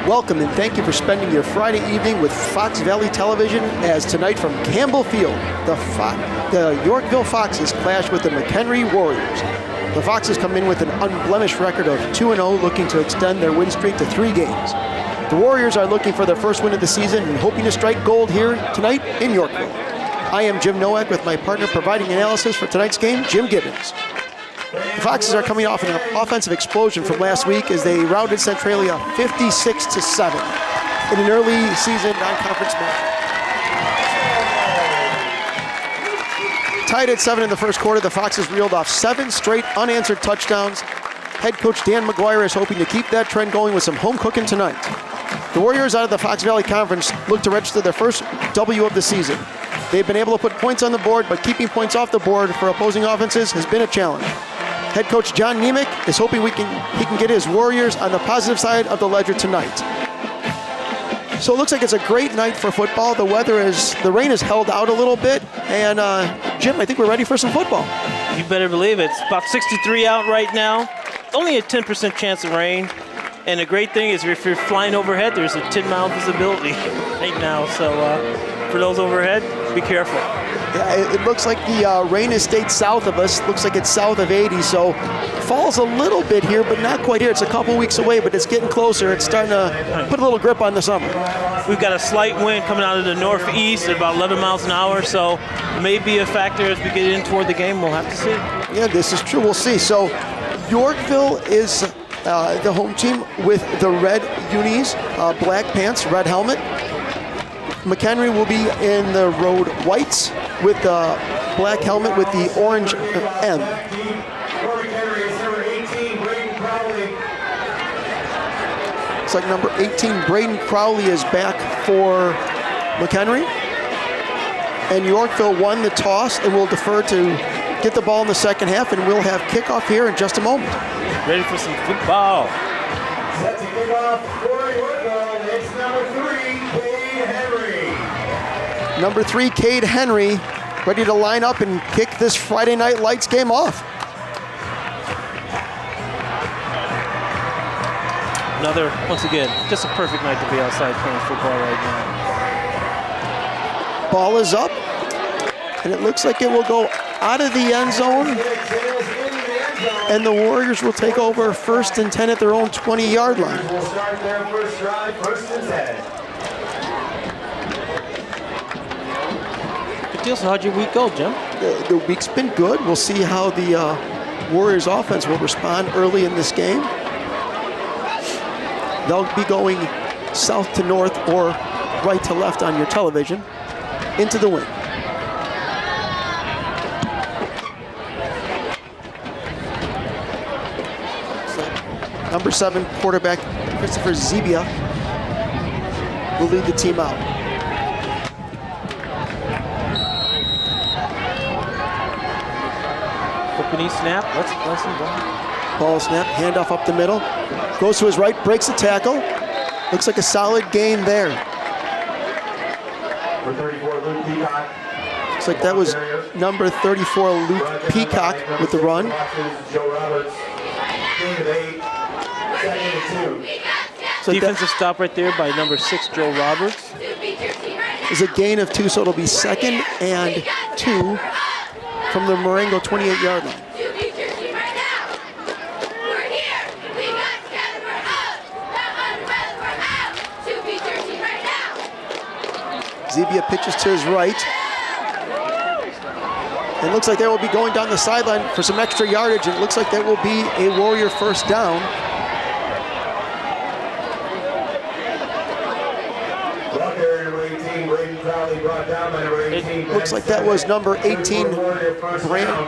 Welcome and thank you for spending your Friday evening with Fox Valley Television as tonight from Campbell Field, the Yorkville Foxes clash with the McHenry Warriors. The Foxes come in with an unblemished record of 2-0, looking to extend their win streak to 3 games. The Warriors are looking for their first win of the season and hoping to strike gold here tonight in Yorkville. I am Jim Nowak with my partner providing analysis for tonight's game, Jim Gibbons. The Foxes are coming off an offensive explosion from last week as they routed Centralia 56-7 in an early season non-conference match. Tied at 7 in the first quarter, the Foxes reeled off 7 straight unanswered touchdowns. Head coach Dan McGuire is hoping to keep that trend going with some home cooking tonight. The Warriors out of the Fox Valley Conference look to register their first W of the season. They've been able to put points on the board, but keeping points off the board for opposing offenses has been a challenge. Head coach John Nemec is hoping he can get his Warriors on the positive side of the ledger tonight. So it looks like it's a great night for football. The rain has held out a little bit, and Jim, I think we're ready for some football. You better believe it. It's about 63 out right now. Only a 10% chance of rain. And the great thing is if you're flying overhead, there's a 10-mile visibility right now. So for those overhead, be careful. Yeah, it looks like the rain has stayed south of us. Looks like it's south of 80, so falls a little bit here, but not quite here. It's a couple weeks away, but it's getting closer. It's starting to put a little grip on the summer. We've got a slight wind coming out of the northeast at about 11 miles an hour, so may be a factor as we get in toward the game. We'll have to see. Yeah, this is true. We'll see. So Yorkville is the home team with the red unis, black pants, red helmet. McHenry will be in the road whites with the black helmet with the orange M. It's like number 18, Braden Crowley, is back for McHenry. And Yorkville won the toss and will defer to get the ball in the second half, and we'll have kickoff here in just a moment. Ready for some football. Set to kick off for Yorkville. It's number 3, Cade Henry. Number 3, Cade Henry, ready to line up and kick this Friday Night Lights game off. Once again, just a perfect night to be outside playing football right now. Ball is up, and it looks like it will go out of the end zone, and the Warriors will take over 1st and 10 at their own 20-yard line. We'll start their first drive, 1st and 10. Good deal. So how'd your week go, Jim? The week's been good. We'll see how the Warriors offense will respond early in this game. They'll be going south to north or right to left on your television into the wing. So, number 7 quarterback Christopher Zebia will lead the team out. Opening snap. Let's play some ball. Ball snap, handoff up the middle. Goes to his right, breaks the tackle. Looks like a solid gain there. For 34, Luke Peacock. Looks like that was number 34, Luke Peacock, with the run. Joe Roberts. Gain of 8. 2nd and 2. So defensive stop right there by number 6, Joe Roberts. Is a gain of 2, so it'll be 2nd and 2 from the Marengo 28-yard line. Zebia pitches to his right. It looks like they will be going down the sideline for some extra yardage. It looks like that will be a Warrior first down. It looks like that was number 18,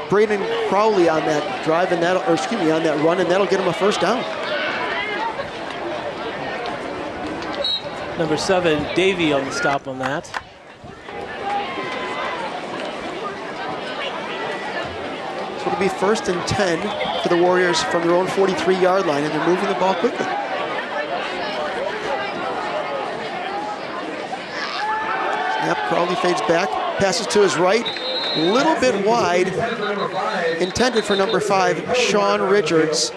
Braden Crowley on that drive, and on that run, and that'll get him a first down. Number 7, Davey on the stop on that. So it'll be 1st and 10 for the Warriors from their own 43-yard line, and they're moving the ball quickly. Snap, Crowley fades back, passes to his right, a little bit wide, intended for number 5, Sean Richards.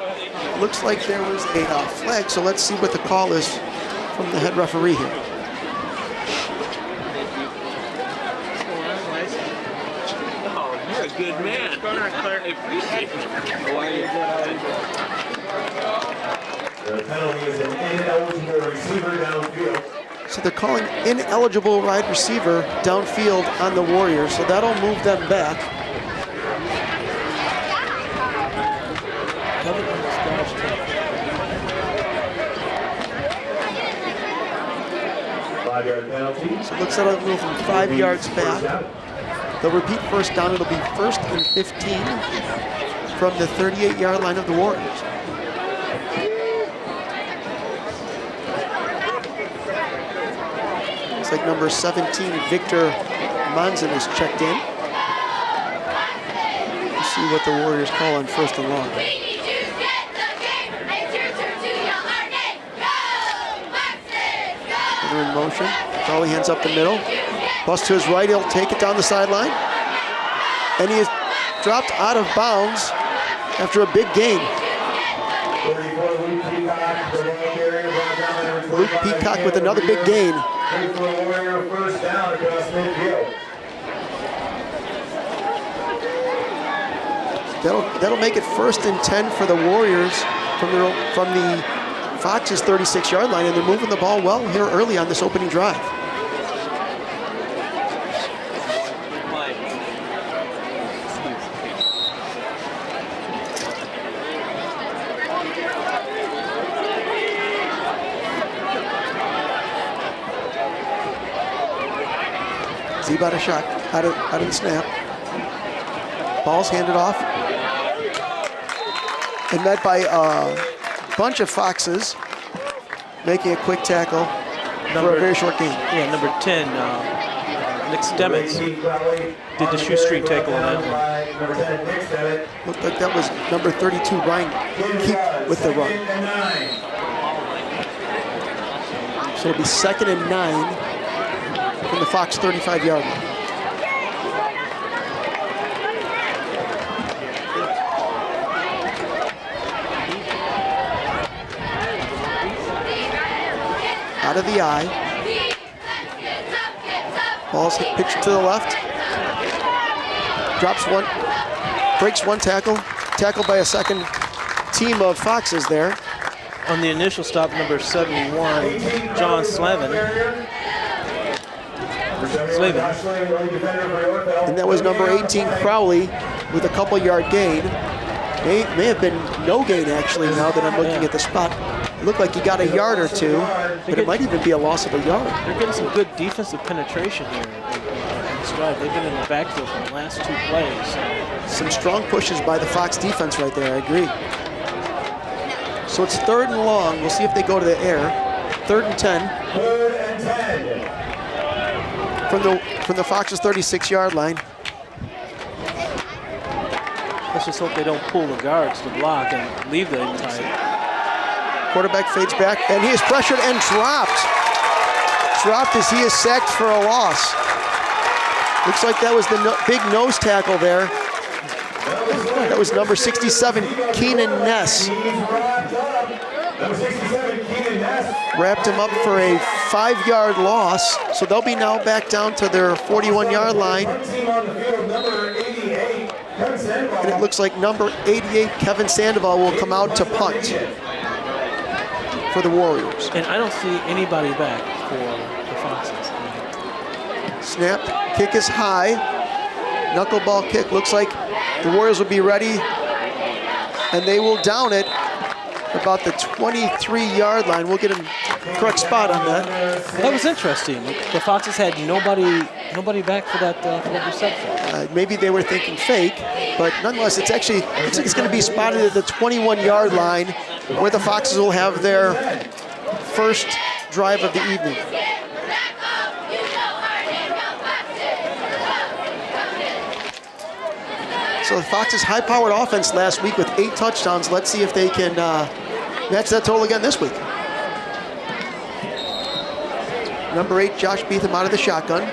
Looks like there was a flag, so let's see what the call is from the head referee here. Oh, you're a good man. I appreciate it. The penalty is an ineligible receiver downfield. So they're calling ineligible wide receiver downfield on the Warriors, so that'll move them back. 5-yard penalty. So it looks like it'll move them 5 yards back. They'll repeat first down. It'll be 1st and 15 from the 38-yard line of the Warriors. Looks like number 17, Victor Monzon, is checked in. We'll see what the Warriors call on 1st and long. They're in motion. Charlie hands up the middle. Bust to his right. He'll take it down the sideline. And he is dropped out of bounds after a big gain. 34, Luke Peacock, the long carrier brought down number 25. Luke Peacock with another big gain. Ready for a Warrior first down across midfield. That'll make it 1st and 10 for the Warriors from the Fox's 36-yard line, and they're moving the ball well here early on this opening drive. Zebe out of shot, out of the snap. Ball's handed off. And met by a bunch of Foxes, making a quick tackle for a very short gain. Yeah, number 10, Nick Stemmons did the shoestring tackle on that one. Number 10, Nick Stemmons. Looked like that was number 32, Ryan Keep, with the run. So it'll be 2nd and 9 from the Fox 35-yard line. Out of the eye. Ball's pitched to the left. Drops one, breaks one tackle. Tackled by a second team of Foxes there. On the initial stop, number 71, John Slavin. And that was number 18, Crowley, with a couple-yard gain. May have been no gain, actually, now that I'm looking at the spot. It looked like he got a yard or two, but it might even be a loss of a yard. They're getting some good defensive penetration here in this drive. They've been in the backfield for the last 2 plays. Some strong pushes by the Fox defense right there, I agree. So it's 3rd and long. We'll see if they go to the air. 3rd and 10. 3rd and 10. From the Fox's 36-yard line. Let's just hope they don't pull the guards to block and leave them tight. Quarterback fades back, and he is pressured and dropped. Dropped as he is sacked for a loss. Looks like that was the big nose tackle there. That was number 67, Keenan Ness. Wrapped him up for a 5-yard loss, so they'll be now back down to their 41-yard line. And it looks like number 88, Kevin Sandoval, will come out to punt for the Warriors. And I don't see anybody back for the Foxes. Snap, kick is high. Knuckleball kick, looks like the Warriors will be ready, and they will down it about the 23-yard line. We'll get a correct spot on that. That was interesting. The Foxes had nobody back for that reception. Maybe they were thinking fake, but nonetheless, it's actually looks like it's going to be spotted at the 21-yard line, where the Foxes will have their first drive of the evening. So the Foxes' high-powered offense last week with 8 touchdowns. Let's see if they can match that total again this week. Number 8, Josh Beetham out of the shotgun.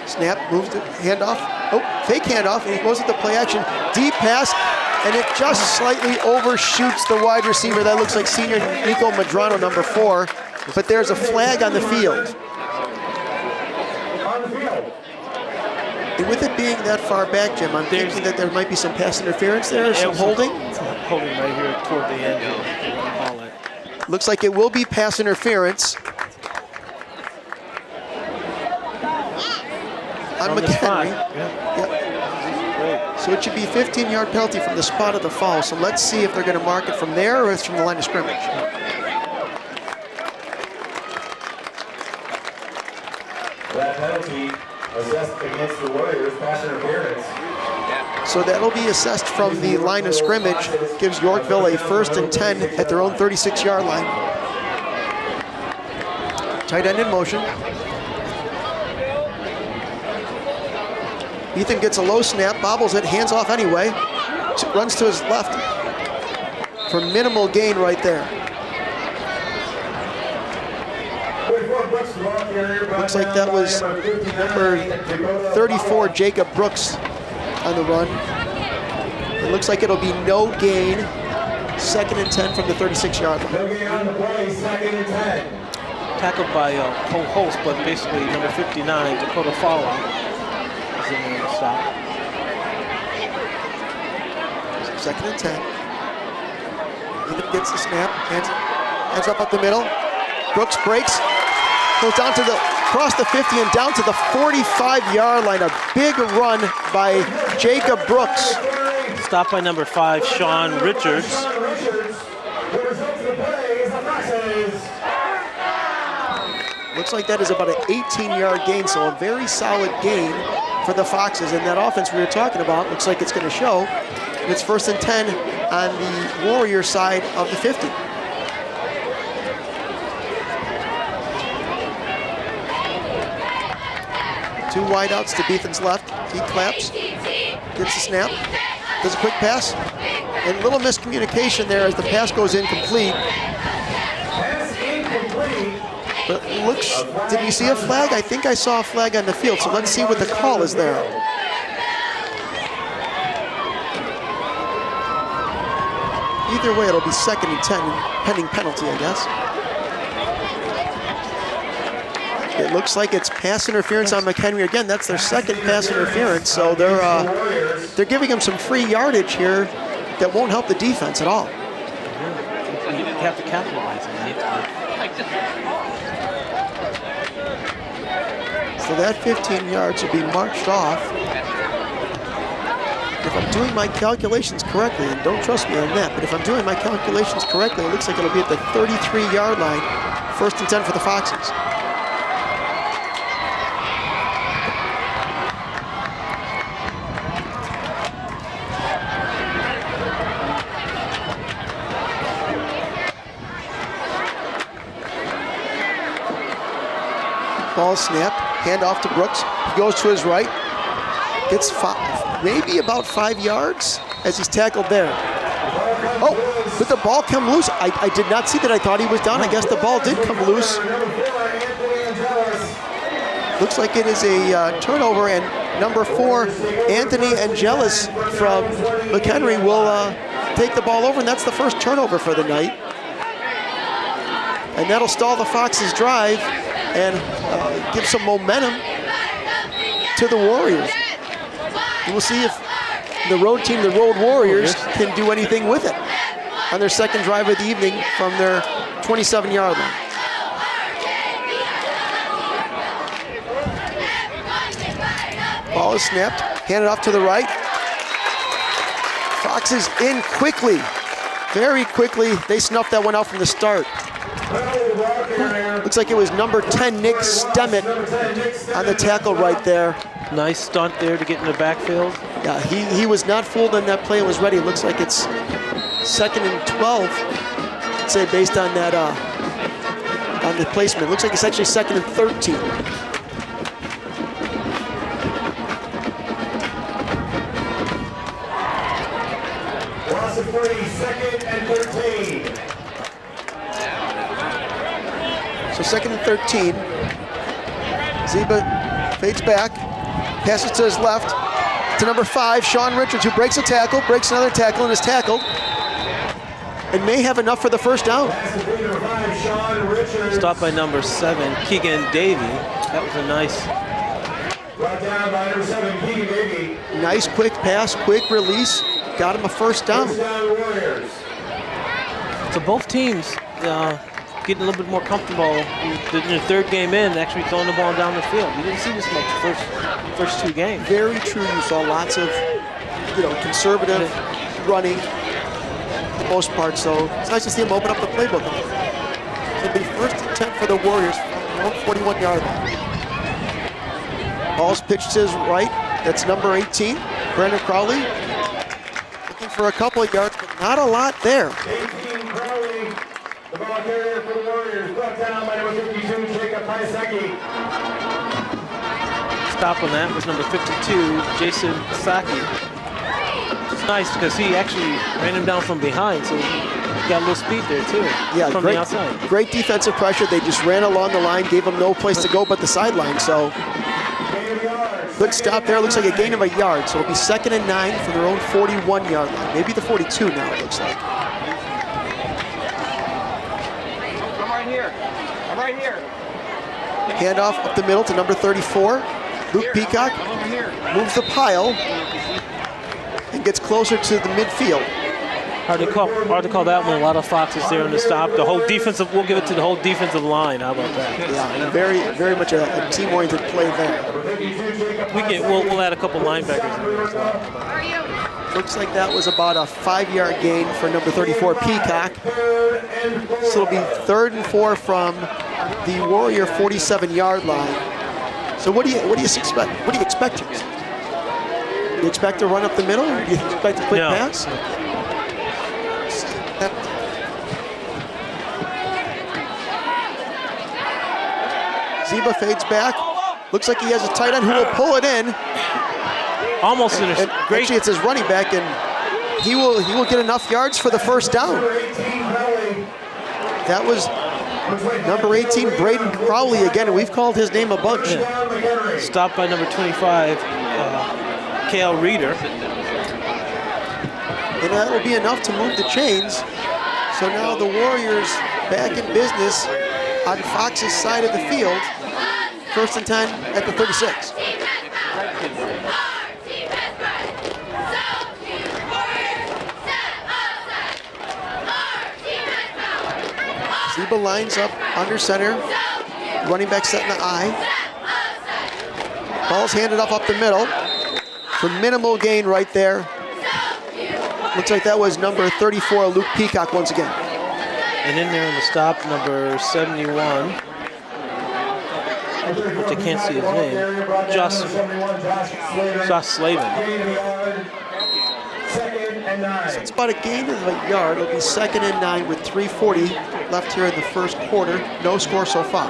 Snap, moves the handoff. Oh, fake handoff, and he goes with the play action. Deep pass, and it just slightly overshoots the wide receiver. That looks like senior Nico Madrano, number 4, but there's a flag on the field. And with it being that far back, Jim, I'm thinking that there might be some pass interference there, some holding. Holding right here toward the end. Call it. Looks like it will be pass interference on McHenry. Yep. So it should be 15-yard penalty from the spot of the foul. So let's see if they're going to mark it from there or it's from the line of scrimmage. That penalty assessed against the Warriors, pass interference. So that'll be assessed from the line of scrimmage. Gives Yorkville a 1st and 10 at their own 36-yard line. Tight end in motion. Ethan gets a low snap, bobbles it, hands off anyway. Runs to his left for minimal gain right there. Looks like that was number 34, Jacob Brooks, on the run. It looks like it'll be no gain. 2nd and 10 from the 36-yard line. No gain on the play, 2nd and 10. Tackled by Cole Holst, but basically number 59, Dakota Fowler, is in there to stop. 2nd and 10. Ethan gets the snap, hands up the middle. Brooks breaks, goes down to across the 50 and down to the 45-yard line. A big run by Jacob Brooks. Stopped by number 5, Sean Richards. Looks like that is about an 18-yard gain, so a very solid gain for the Foxes. And that offense we were talking about looks like it's going to show. And it's 1st and 10 on the Warrior side of the 50. Two wideouts to Beethan's left. He claps, gets the snap, does a quick pass, and a little miscommunication there as the pass goes incomplete. But it looks, did we see a flag? I think I saw a flag on the field, so let's see what the call is there. Either way, it'll be 2nd and 10, pending penalty, I guess. It looks like it's pass interference on McHenry again. That's their 2nd pass interference, so they're giving him some free yardage here that won't help the defense at all. You have to capitalize on it. So that 15 yards will be marched off. If I'm doing my calculations correctly, and don't trust me on that, but if I'm doing my calculations correctly, it looks like it'll be at the 33-yard line, 1st and 10 for the Foxes. Ball snapped, hand off to Brooks. He goes to his right, gets maybe about 5 yards as he's tackled there. Oh, did the ball come loose? I did not see that. I thought he was down. I guess the ball did come loose. Looks like it is a turnover, and number 4, Anthony Angelis from McHenry will take the ball over, and that's the first turnover for the night. And that'll stall the Foxes' drive and give some momentum to the Warriors. We'll see if the road team, the Road Warriors, can do anything with it on their 2nd drive of the evening from their 27-yard line. Ball is snapped, handed off to the right. Foxes in quickly, very quickly. They snuffed that one out from the start. Looks like it was number 10, Nick Stemmet, on the tackle right there. Nice stunt there to get in the backfield. Yeah, he was not fooled on that play and was ready. It looks like it's 2nd and 12, I'd say, based on that, on the placement. It looks like it's actually 2nd and 13. Loss of 3, 2nd and 13. So 2nd and 13. Zeba fades back, passes to his left, to number 5, Sean Richards, who breaks a tackle, breaks another tackle, and is tackled. And may have enough for the first down. Stopped by number 7, Keegan Davey. That was a nice. Brought down by number 7, Keegan Davey. Nice quick pass, quick release. Got him a first down. First down Warriors. So both teams getting a little bit more comfortable in the third game in, actually throwing the ball down the field. You didn't see this much first 2 games. Very true. You saw lots of, conservative running for the most part. So it's nice to see him open up the playbook. It'll be first and 10 for the Warriors from their own 41-yard line. Ball's pitched to his right. That's number 18, Brandon Crowley. Looking for a couple of yards, but not a lot there. 18 Crowley, the ball carrier for the Warriors. Brought down by number 52, Jacob Paiseki. Stop on that was number 52, Jason Saki. It's nice because he actually ran him down from behind, so he got a little speed there too. Yeah, from the outside. Great defensive pressure. They just ran along the line, gave him no place to go but the sideline. So good stop there. Looks like a gain of a yard. So it'll be 2nd and 9 from their own 41-yard line. Maybe the 42 now, it looks like. I'm right here. I'm right here. Handoff up the middle to number 34. Luke Peacock I'm over here. moves the pile and gets closer to the midfield. Hard to call that one. A lot of Foxes there on the stop. The whole defensive, we'll give it to the whole defensive line. How about that? Yeah, very, very much a team-oriented play there. We'll add a couple linebackers in there as well. Looks like that was about a 5-yard gain for number 34, Peacock. So it'll be 3rd and 4 from the Warrior 47-yard line. So what do you expect? What do you expect here? Do you expect to run up the middle? Or do you expect a quick No. pass? Zeba fades back. Looks like he has a tight end who will pull it in. Almost in a And great. actually, it's his running back, and he will get enough yards for the first down. That was number 18, Braden Crowley again, and we've called his name a bunch. Stopped by number 25, Kale Reeder. And that will be enough to move the chains. So now the Warriors back in business on Fox's side of the field. 1st and 10 at the 36. Zeba lines up under center. Running back set in the eye. Ball's handed off up the middle. For minimal gain right there. Looks like that was number 34, Luke Peacock once again. And in there on the stop, number 71, which I can't see his name, Josh Slavin. It's about a gain of a yard. It'll be 2nd and 9 with 3:40 left here in the first quarter. No score so far.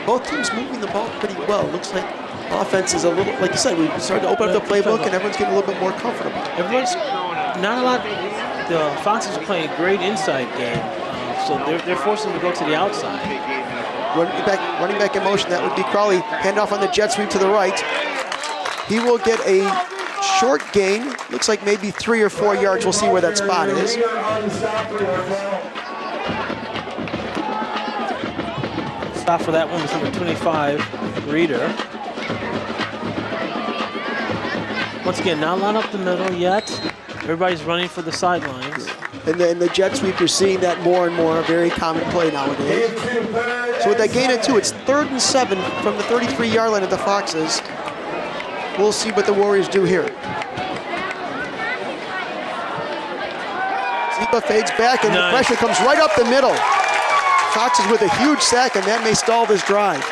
Both teams moving the ball pretty well. Looks like offense is a little, like you said, we started to open up the playbook and everyone's getting a little bit more comfortable. Everyone's not a lot. The Foxes are playing a great inside game, so they're forcing them to go to the outside. Running back in motion. That would be Crowley. Handoff on the jet sweep to the right. He will get a short gain. Looks like maybe 3 or 4 yards. We'll see where that spot is. Stop for that one was number 25, Reeder. Once again, not a lot up the middle yet. Everybody's running for the sidelines. And then the jet sweep, you're seeing that more and more, a very common play nowadays. So with that gain of 2, it's 3rd and 7 from the 33-yard line of the Foxes. We'll see what the Warriors do here. Zeba fades back, and the pressure comes right up the middle. Foxes with a huge sack, and that may stall this drive.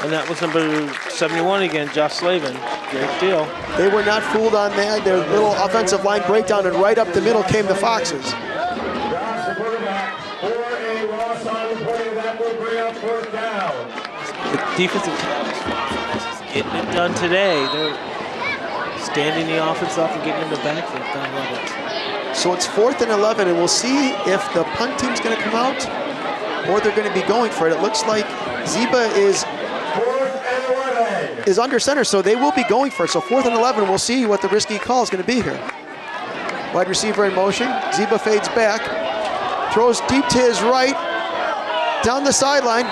And that was number 71 again, Josh Slavin. Great deal. They were not fooled on that. Their little offensive line breakdown, and right up the middle came the Foxes. The defensive team is getting it done today. They're standing the offense up and getting in the backfield. I love it. So it's 4th and 11, and we'll see if the punt team's going to come out or they're going to be going for it. It looks like Zeba is 4th and 11. is under center, so they will be going for it. So 4th and 11, we'll see what the risky call is going to be here. Wide receiver in motion. Zeba fades back. Throws deep to his right. Down the sideline.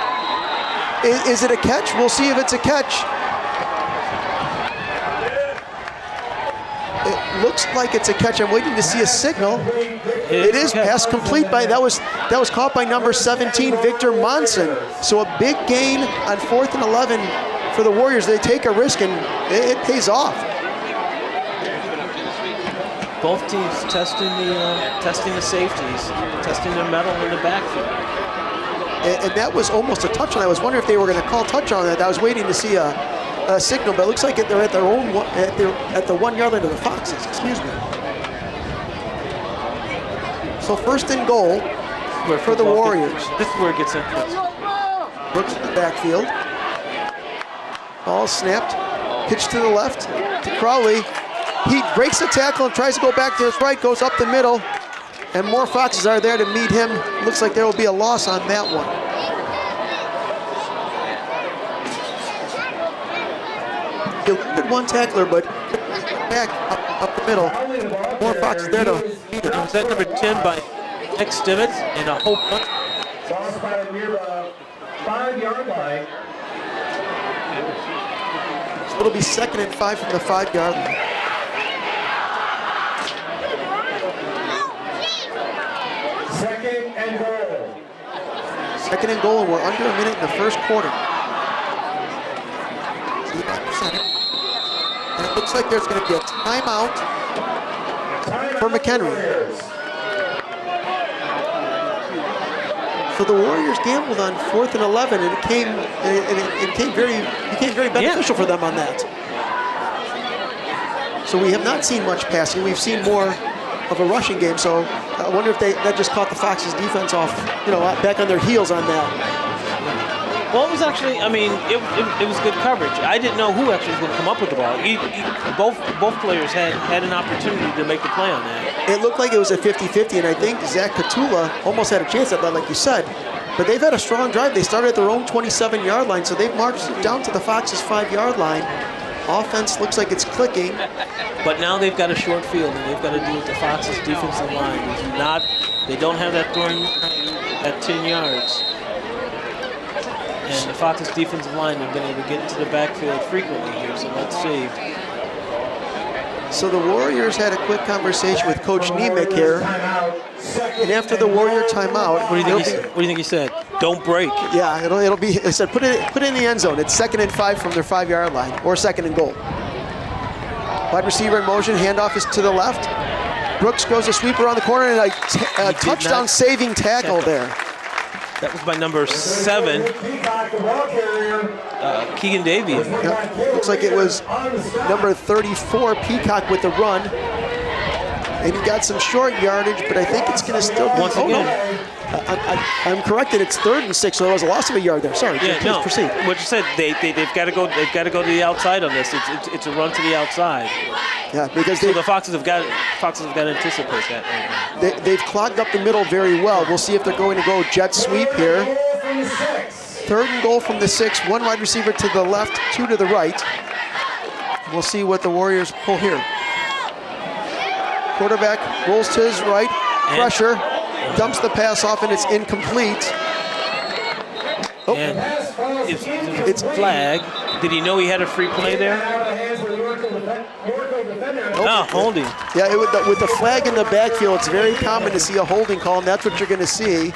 Is it a catch? We'll see if it's a catch. It looks like it's a catch. I'm waiting to see a signal. It is pass complete by, that was caught by number 17, Victor Monson. So a big gain on 4th and 11 for the Warriors. They take a risk and it pays off. Both teams testing the safeties, testing their metal in the backfield. And that was almost a touchdown. I was wondering if they were going to call touchdown on that. I was waiting to see a signal, but it looks like they're at their own at the 1 yard line of the Foxes. Excuse me. So 1st and goal for the Warriors. This is where it gets interesting. Brooks in the backfield. Ball snapped. Pitch to the left to Crowley. He breaks the tackle and tries to go back to his right. Goes up the middle. And more Foxes are there to meet him. Looks like there will be a loss on that one. He limited one tackler, but back up the middle. More Foxes there to meet him. Was that number 10 by Nick Stivitz and a whole bunch. Lost by near the 5 yard line. So it'll be 2nd and 5 from the 5 yard line. Second and goal. 2nd and goal, and we're under a minute in the first quarter. And it looks like there's going to be a timeout for McHenry. So the Warriors gambled on 4th and 11, and it became very beneficial for them on that. So we have not seen much passing. We've seen more of a rushing game. So I wonder if that just caught the Foxes defense off, back on their heels on that. Well, it was actually, it was good coverage. I didn't know who actually was going to come up with the ball. Both players had an opportunity to make the play on that. It looked like it was a 50-50, and I think Zach Katula almost had a chance at that, like you said. But they've had a strong drive. They started at their own 27-yard line, so they've marched down to the Foxes' 5-yard line. Offense looks like it's clicking. But now they've got a short field, and they've got to deal with the Foxes' defensive line. They don't have that throwing at 10 yards. And the Foxes' defensive line have been able to get into the backfield frequently here, so let's see. So the Warriors had a quick conversation with Coach Nemec here. And after the Warrior timeout, what do you think he said? Don't break. Yeah, it'll be. It said put it in the end zone. It's 2nd and 5 from their 5-yard line, or 2nd and goal. Wide receiver in motion. Handoff is to the left. Brooks goes a sweep around the corner and a touchdown saving tackle there. That was by number 7, Keegan Davies. Yep. Looks like it was number 34, Peacock, with the run. And he got some short yardage, but I think it's going to still be. Once again. I'm corrected. It's 3rd and 6, so there was a loss of a yard there. Sorry. Yeah, please proceed. What you said, they've got to go. They've got to go to the outside on this. It's a run to the outside. Yeah, because so the Foxes have got to anticipate that right now. They've clogged up the middle very well. We'll see if they're going to go jet sweep here. 3rd and goal from the 6. 1 wide receiver to the left, 2 to the right. We'll see what the Warriors pull here. Quarterback rolls to his right. Pressure. Dumps the pass off, and it's incomplete. Oh. And it's flag. Did he know he had a free play there? No, holding. Yeah, with the flag in the backfield, it's very common to see a holding call, and that's what you're going to see.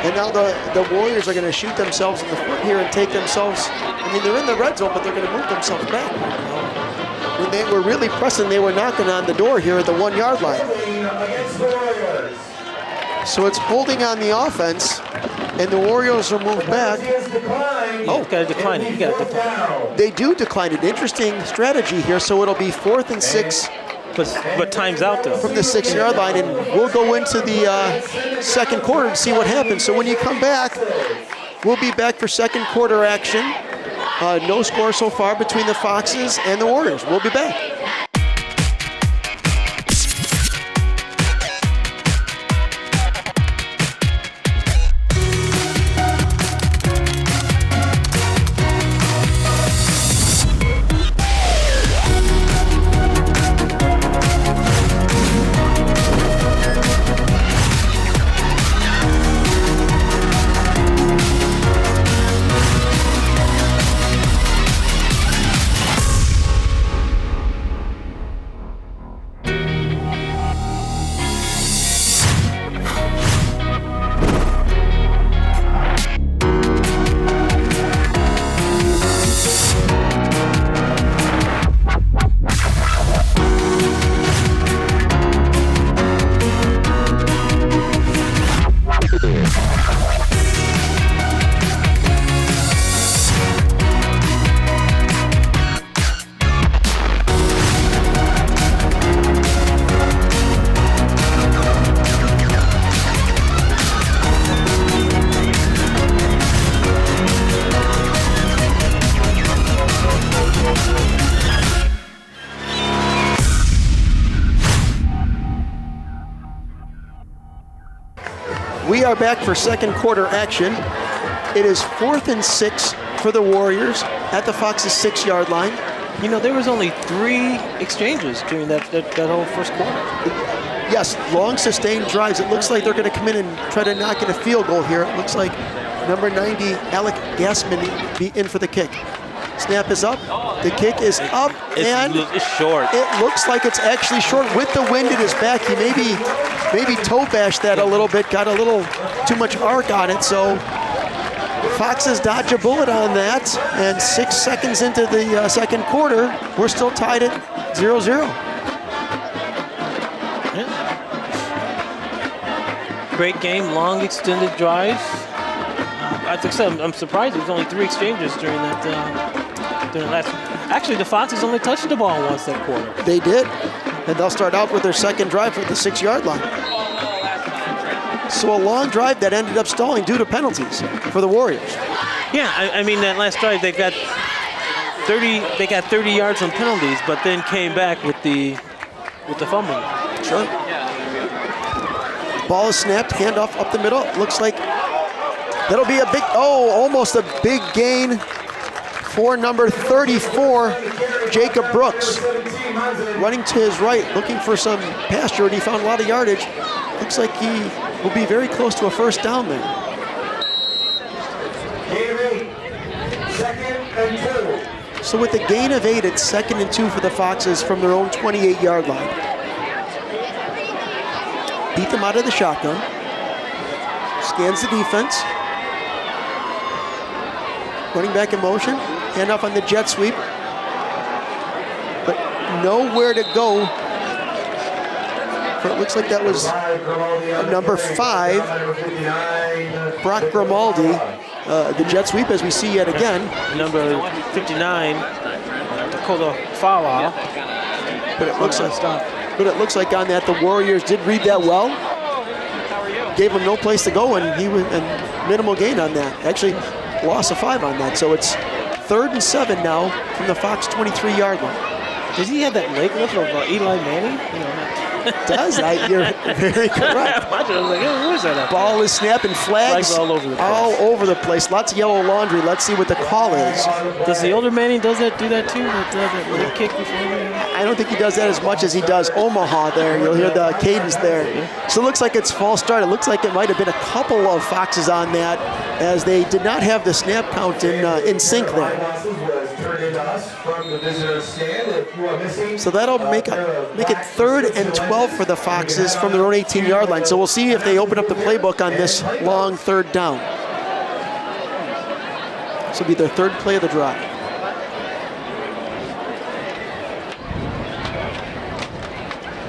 And now the Warriors are going to shoot themselves in the foot here and take themselves. They're in the red zone, but they're going to move themselves back. When they were really pressing, they were knocking on the door here at the 1-yard line. So it's holding on the offense, and the Warriors will move back. Oh, got to decline it. You got to decline it. They do decline it. Interesting strategy here. So it'll be 4th and 6. But time's out though. From the 6-yard line, and we'll go into the 2nd quarter and see what happens. So when you come back, we'll be back for 2nd quarter action. No score so far between the Foxes and the Warriors. We'll be back. We are back for second quarter action. It is 4th and 6 for the Warriors at the Fox's 6-yard line. You know, there was only 3 exchanges during that whole first quarter. Yes, long sustained drives. It looks like they're going to come in and try to knock in a field goal here. It looks like number 90, Alec Gassman, be in for the kick. Snap is up. The kick is up, and it's short. It looks like it's actually short. With the wind at his back, he maybe toe bashed that a little bit, got a little too much arc on it. So Foxes dodge a bullet on that, and 6 seconds into the second quarter, we're still tied at 0-0. Great game, long extended drives. I think so. I'm surprised there was only 3 exchanges during that. During the last. Actually, the Foxes only touched the ball once that quarter. They did, and they'll start out with their second drive at the 6-yard line. So a long drive that ended up stalling due to penalties for the Warriors. Yeah, I mean that last drive they got 30. They got 30 yards on penalties, but then came back with the fumble. Sure. Ball is snapped, handoff up the middle. Looks like that'll be a big, almost a big gain for number 34, Jacob Brooks. Running to his right, looking for some pasture, and he found a lot of yardage. Looks like he will be very close to a first down there. Gain of 8. 2nd and 2. So with the gain of 8, it's 2nd and 2 for the Foxes from their own 28-yard line. Beat them out of the shotgun. Scans the defense. Running back in motion. Handoff on the jet sweep. But nowhere to go. It looks like that was number 5, Brock Grimaldi. The jet sweep, as we see yet again. Number 59, Dakota Fala. But it looks like on that the Warriors did read that well. Gave him no place to go, and he was and minimal gain on that. Actually, loss of 5 on that. So it's 3rd and 7 now from the Fox 23-yard line. Does he have that leg lift of Eli Manning? You know, does. You're very correct. I was like, who is that? Ball is snapping, flags all over the place. All over the place. Lots of yellow laundry. Let's see what the call is. Does the older Manning do that too? That little kick before? I don't think he does that as much as he does Omaha there. You'll hear the cadence there. So it looks like it's false start. It looks like it might have been a couple of Foxes on that, as they did not have the snap count in sync there. So that'll make it 3rd and 12 for the Foxes from their own 18-yard line. So we'll see if they open up the playbook on this long 3rd down. This will be their 3rd play of the drive.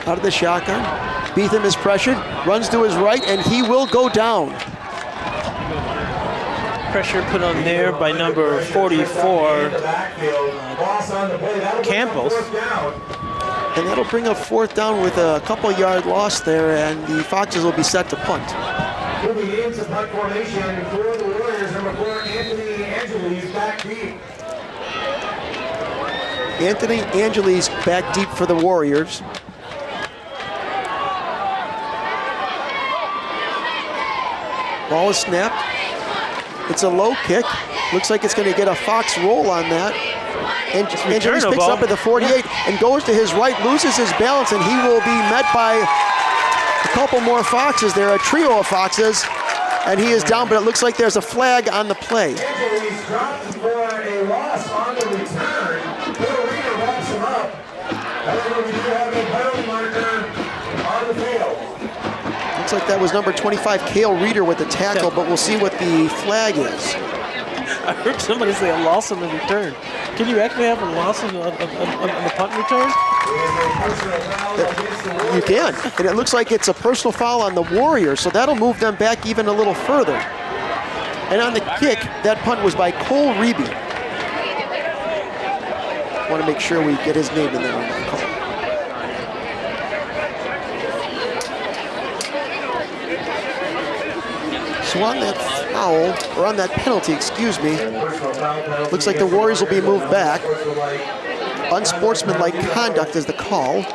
Out of the shotgun. Beetham is pressured, runs to his right, and he will go down. Pressure put on there by number 44, Campbell. And that'll bring up 4th down with a couple yard loss there, and the Foxes will be set to punt. Moving into punt formation for the Warriors, number 4, Anthony Angeles back deep. Anthony Angeles back deep for the Warriors. Ball is snapped. It's a low kick. Looks like it's going to get a Fox roll on that. And Angeles picks up at the 48 and goes to his right, loses his balance, and he will be met by a couple more Foxes there, a trio of Foxes, and he is down, but it looks like there's a flag on the play. Angeles dropped for a loss on the return. Little Reader wraps him up. However, we do have a penalty marker on the field. Looks like that was number 25, Cale Reeder, with the tackle, but we'll see what the flag is. I heard somebody say a loss on the return. Can you actually have a loss on the punt return? You can, and it looks like it's a personal foul on the Warriors, so that'll move them back even a little further. And on the kick, that punt was by Cole Reeby. Want to make sure we get his name in there on that call. So on that foul, or on that penalty, excuse me, looks like the Warriors will be moved back. Unsportsmanlike conduct is the call.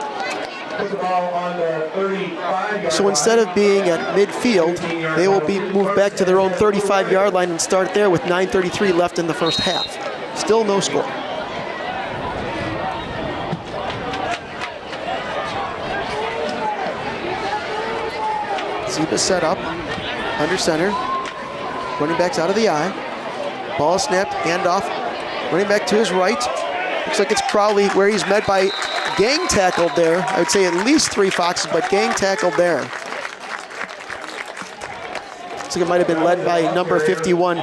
put the ball on the 35-yard So instead of being at midfield, they will be moved back to their own 35-yard line and start there with 9:33 left in the first half. Still no score. Ziba set up, under center. Running back's out of the eye. Ball snapped, handoff. Running back to his right. Looks like it's Crowley where he's met by gang tackled there. I would say at least 3 Foxes, but gang tackled there. Looks like it might have been led by number 51,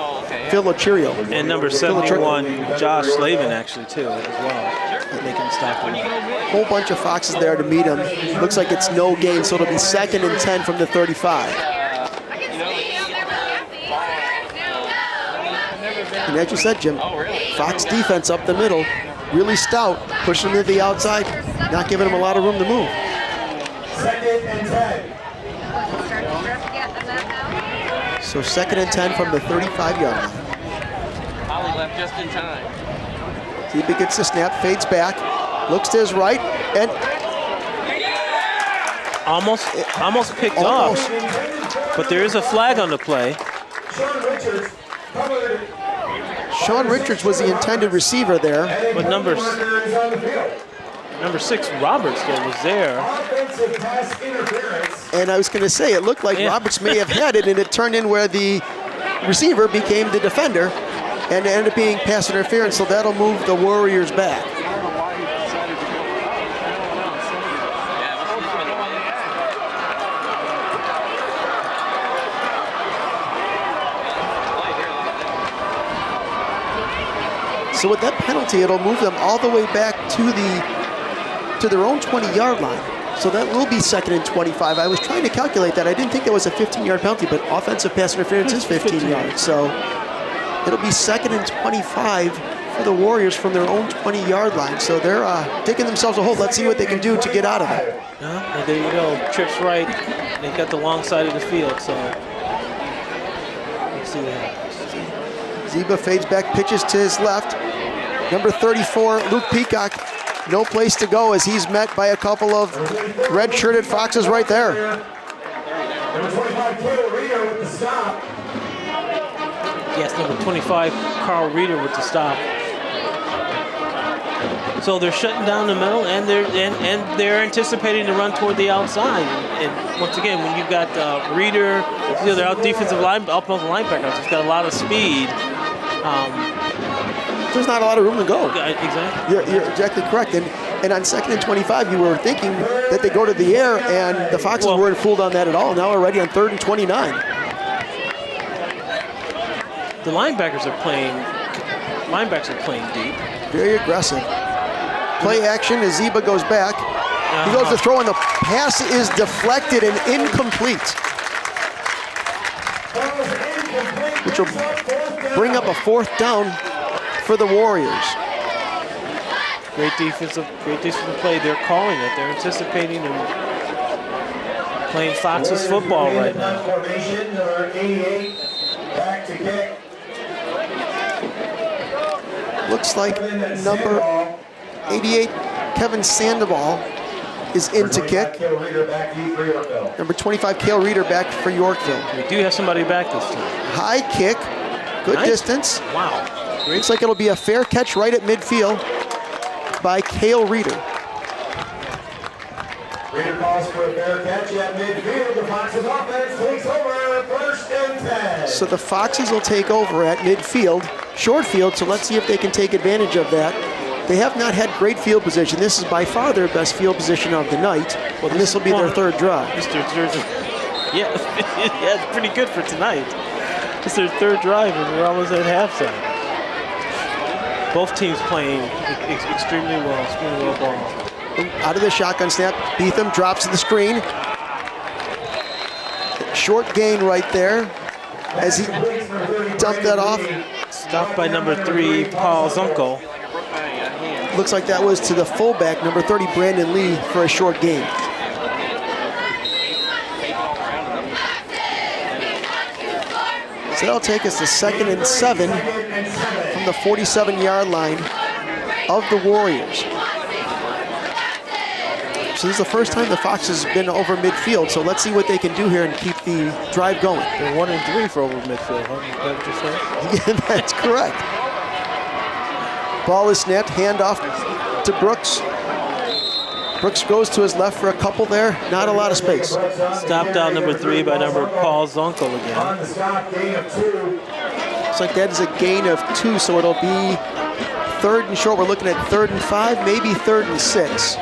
Phil Ochirio. And number 71, Josh Slavin, actually, too, as well. They can stop him. Whole bunch of Foxes there to meet him. Looks like it's no gain, so it'll be 2nd and 10 from the 35. And as you said, Jim, Fox defense up the middle, really stout, pushing them to the outside, not giving them a lot of room to move. 2nd and 10. So 2nd and 10 from the 35-yard line. Holly left just in time. Ziba gets the snap, fades back, looks to his right, and Almost picked almost. off, but there is a flag on the play. Sean Richards was the intended receiver there. But number 6, Roberts, though, was there. Offensive pass interference. And I was going to say, it looked like Yeah. Roberts may have had it, and it turned in where the receiver became the defender, and it ended up being pass interference, so that'll move the Warriors back. So with that penalty, it'll move them all the way back to their own 20-yard line. So that will be 2nd and 25. I was trying to calculate that. I didn't think that was a 15-yard penalty, but offensive pass interference is 15 yards. So it'll be 2nd and 25 for the Warriors from their own 20-yard line. So they're digging themselves a hole. Let's see what they can do to get out of it. And there you go, trips right. They got the long side of the field, so let's see what happens. Ziba fades back, pitches to his left. Number 34, Luke Peacock, no place to go as he's met by a couple of red-shirted Foxes right there. Number 25, Caleb Reeder with the stop. Yes, number 25, Carl Reeder with the stop. So they're shutting down the middle, and they're anticipating to run toward the outside. And once again, when you've got Reeder, they're out defensive line, offensive linebackers, it's got a lot of speed. There's not a lot of room to go. Exactly. You're exactly correct. And on 2nd and 25, you were thinking that they go to the air, and the Foxes weren't fooled on that at all. Now already on 3rd and 29. The linebackers are playing deep. Very aggressive. Play action as Ziba goes back. He goes to throw, and the pass is deflected and incomplete, which will bring up a 4th down for the Warriors. Great defensive play. They're calling it. They're anticipating and playing Fox's football right now. Formation, number 88, back to kick. Looks like number 88, Kevin Sandoval, is in to kick. Caleb Reeder back deep for Yorkville. Number 25, Cale Reeder, back for Yorkville. We do have somebody back this time. High kick, good Nice. distance. Wow. Looks like it'll be a fair catch right at midfield by Cale Reeder. Reeder calls for a fair catch at midfield. The Foxes offense takes over 1st and 10. So the Foxes will take over at midfield, short field, so let's see if they can take advantage of that. They have not had great field position. This is by far their best field position of the night, and this will be their 3rd drive. Yeah, it's pretty good for tonight. It's their 3rd drive, and we're almost at halftime. Both teams playing extremely well ball. Out of the shotgun snap, Beetham drops to the screen. Short gain right there as he dumped that off. Stopped by number 3, Paul Zunkel. Looks like that was to the fullback, number 30, Brandon Lee, for a short gain. So that'll take us to 2nd and 7 from the 47-yard line of the Warriors. So this is the first time the Foxes have been over midfield. So let's see what they can do here and keep the drive going. They're 1-3 for over midfield, huh? Is that what you're saying? Yeah, that's correct. Ball is snapped, handoff to Brooks. Brooks goes to his left for a couple there. Not a lot of space. Stopped out number 3 by number Paul Zonkel again. On the stop, gain of 2. Looks like that is a gain of 2, so it'll be 3rd and short. We're looking at 3rd and 5, maybe 3rd and 6,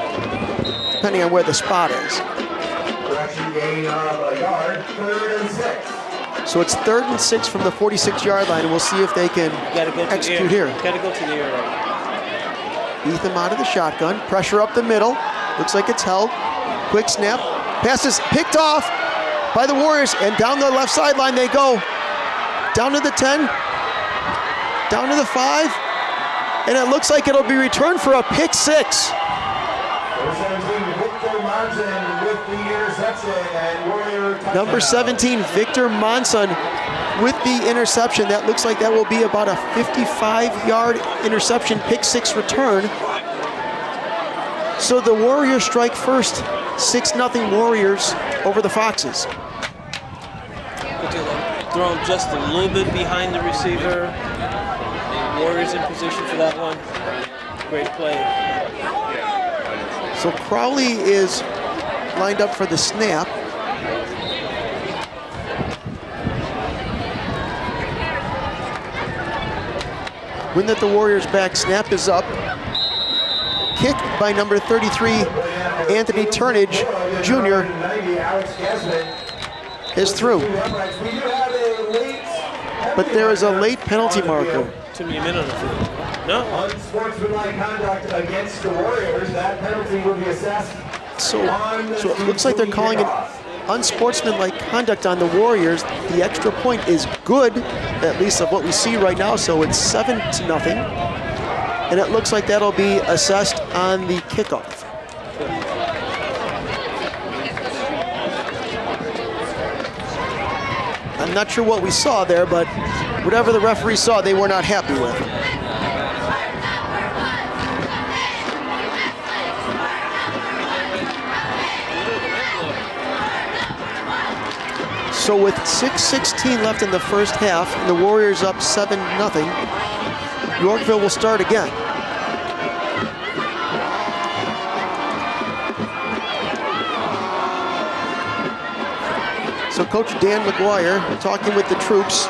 depending on where the spot is. Correction, gain of a yard, 3rd and 6. So it's 3rd and 6 from the 46-yard line, and we'll see if they can execute here. Got to go to the air right. Beetham out of the shotgun. Pressure up the middle. Looks like it's held. Quick snap. Pass is picked off by the Warriors, and down the left sideline they go. Down to the 10. Down to the 5. And it looks like it'll be returned for a pick 6. Number 17, Victor Monson with the interception. That looks like that will be about a 55-yard interception, pick 6 return. So the Warriors strike first, 6-0 Warriors over the Foxes. Thrown just a little bit behind the receiver. Warriors in position for that one. Great play. So Crowley is lined up for the snap. Wind at the Warriors back, snap is up. Kick by number 33, Anthony Turnage Jr. is through. But there is a late penalty marker. Took me a minute on the field. No. Unsportsmanlike conduct against the Warriors. That penalty will be assessed. So it looks like they're calling it unsportsmanlike conduct on the Warriors. The extra point is good, at least of what we see right now, so it's 7-0. And it looks like that'll be assessed on the kickoff. I'm not sure what we saw there, but whatever the referee saw, they were not happy with. So with 6:16 left in the first half, and the Warriors up 7-0, Yorkville will start again. So Coach Dan McGuire talking with the troops,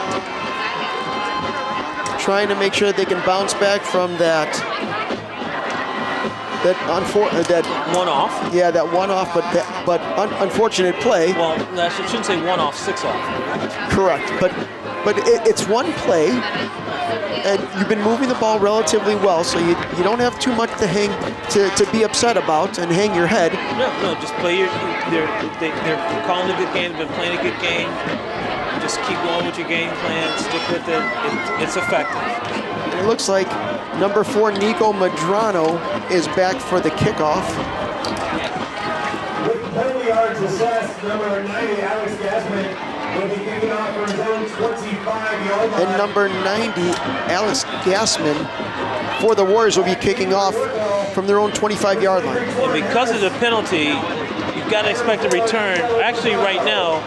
trying to make sure that they can bounce back from that one-off. Yeah, that one-off, but unfortunate play. Well, I shouldn't say one-off, 6-off. Correct, but it's one play, and you've been moving the ball relatively well, so you don't have too much to be upset about and hang your head. No, just play they're calling a good game, they've been playing a good game. Just keep going with your game plan, stick with it. It's effective. It looks like number 4, Nico Madrano, is back for the kickoff. With 30 yards assessed, number 90, Alex Gassman, will be kicking off for his own 25-yard line. And number 90, Alex Gassman, for the Warriors, will be kicking off from their own 25-yard line. And because of the penalty, you've got to expect a return. Actually, right now,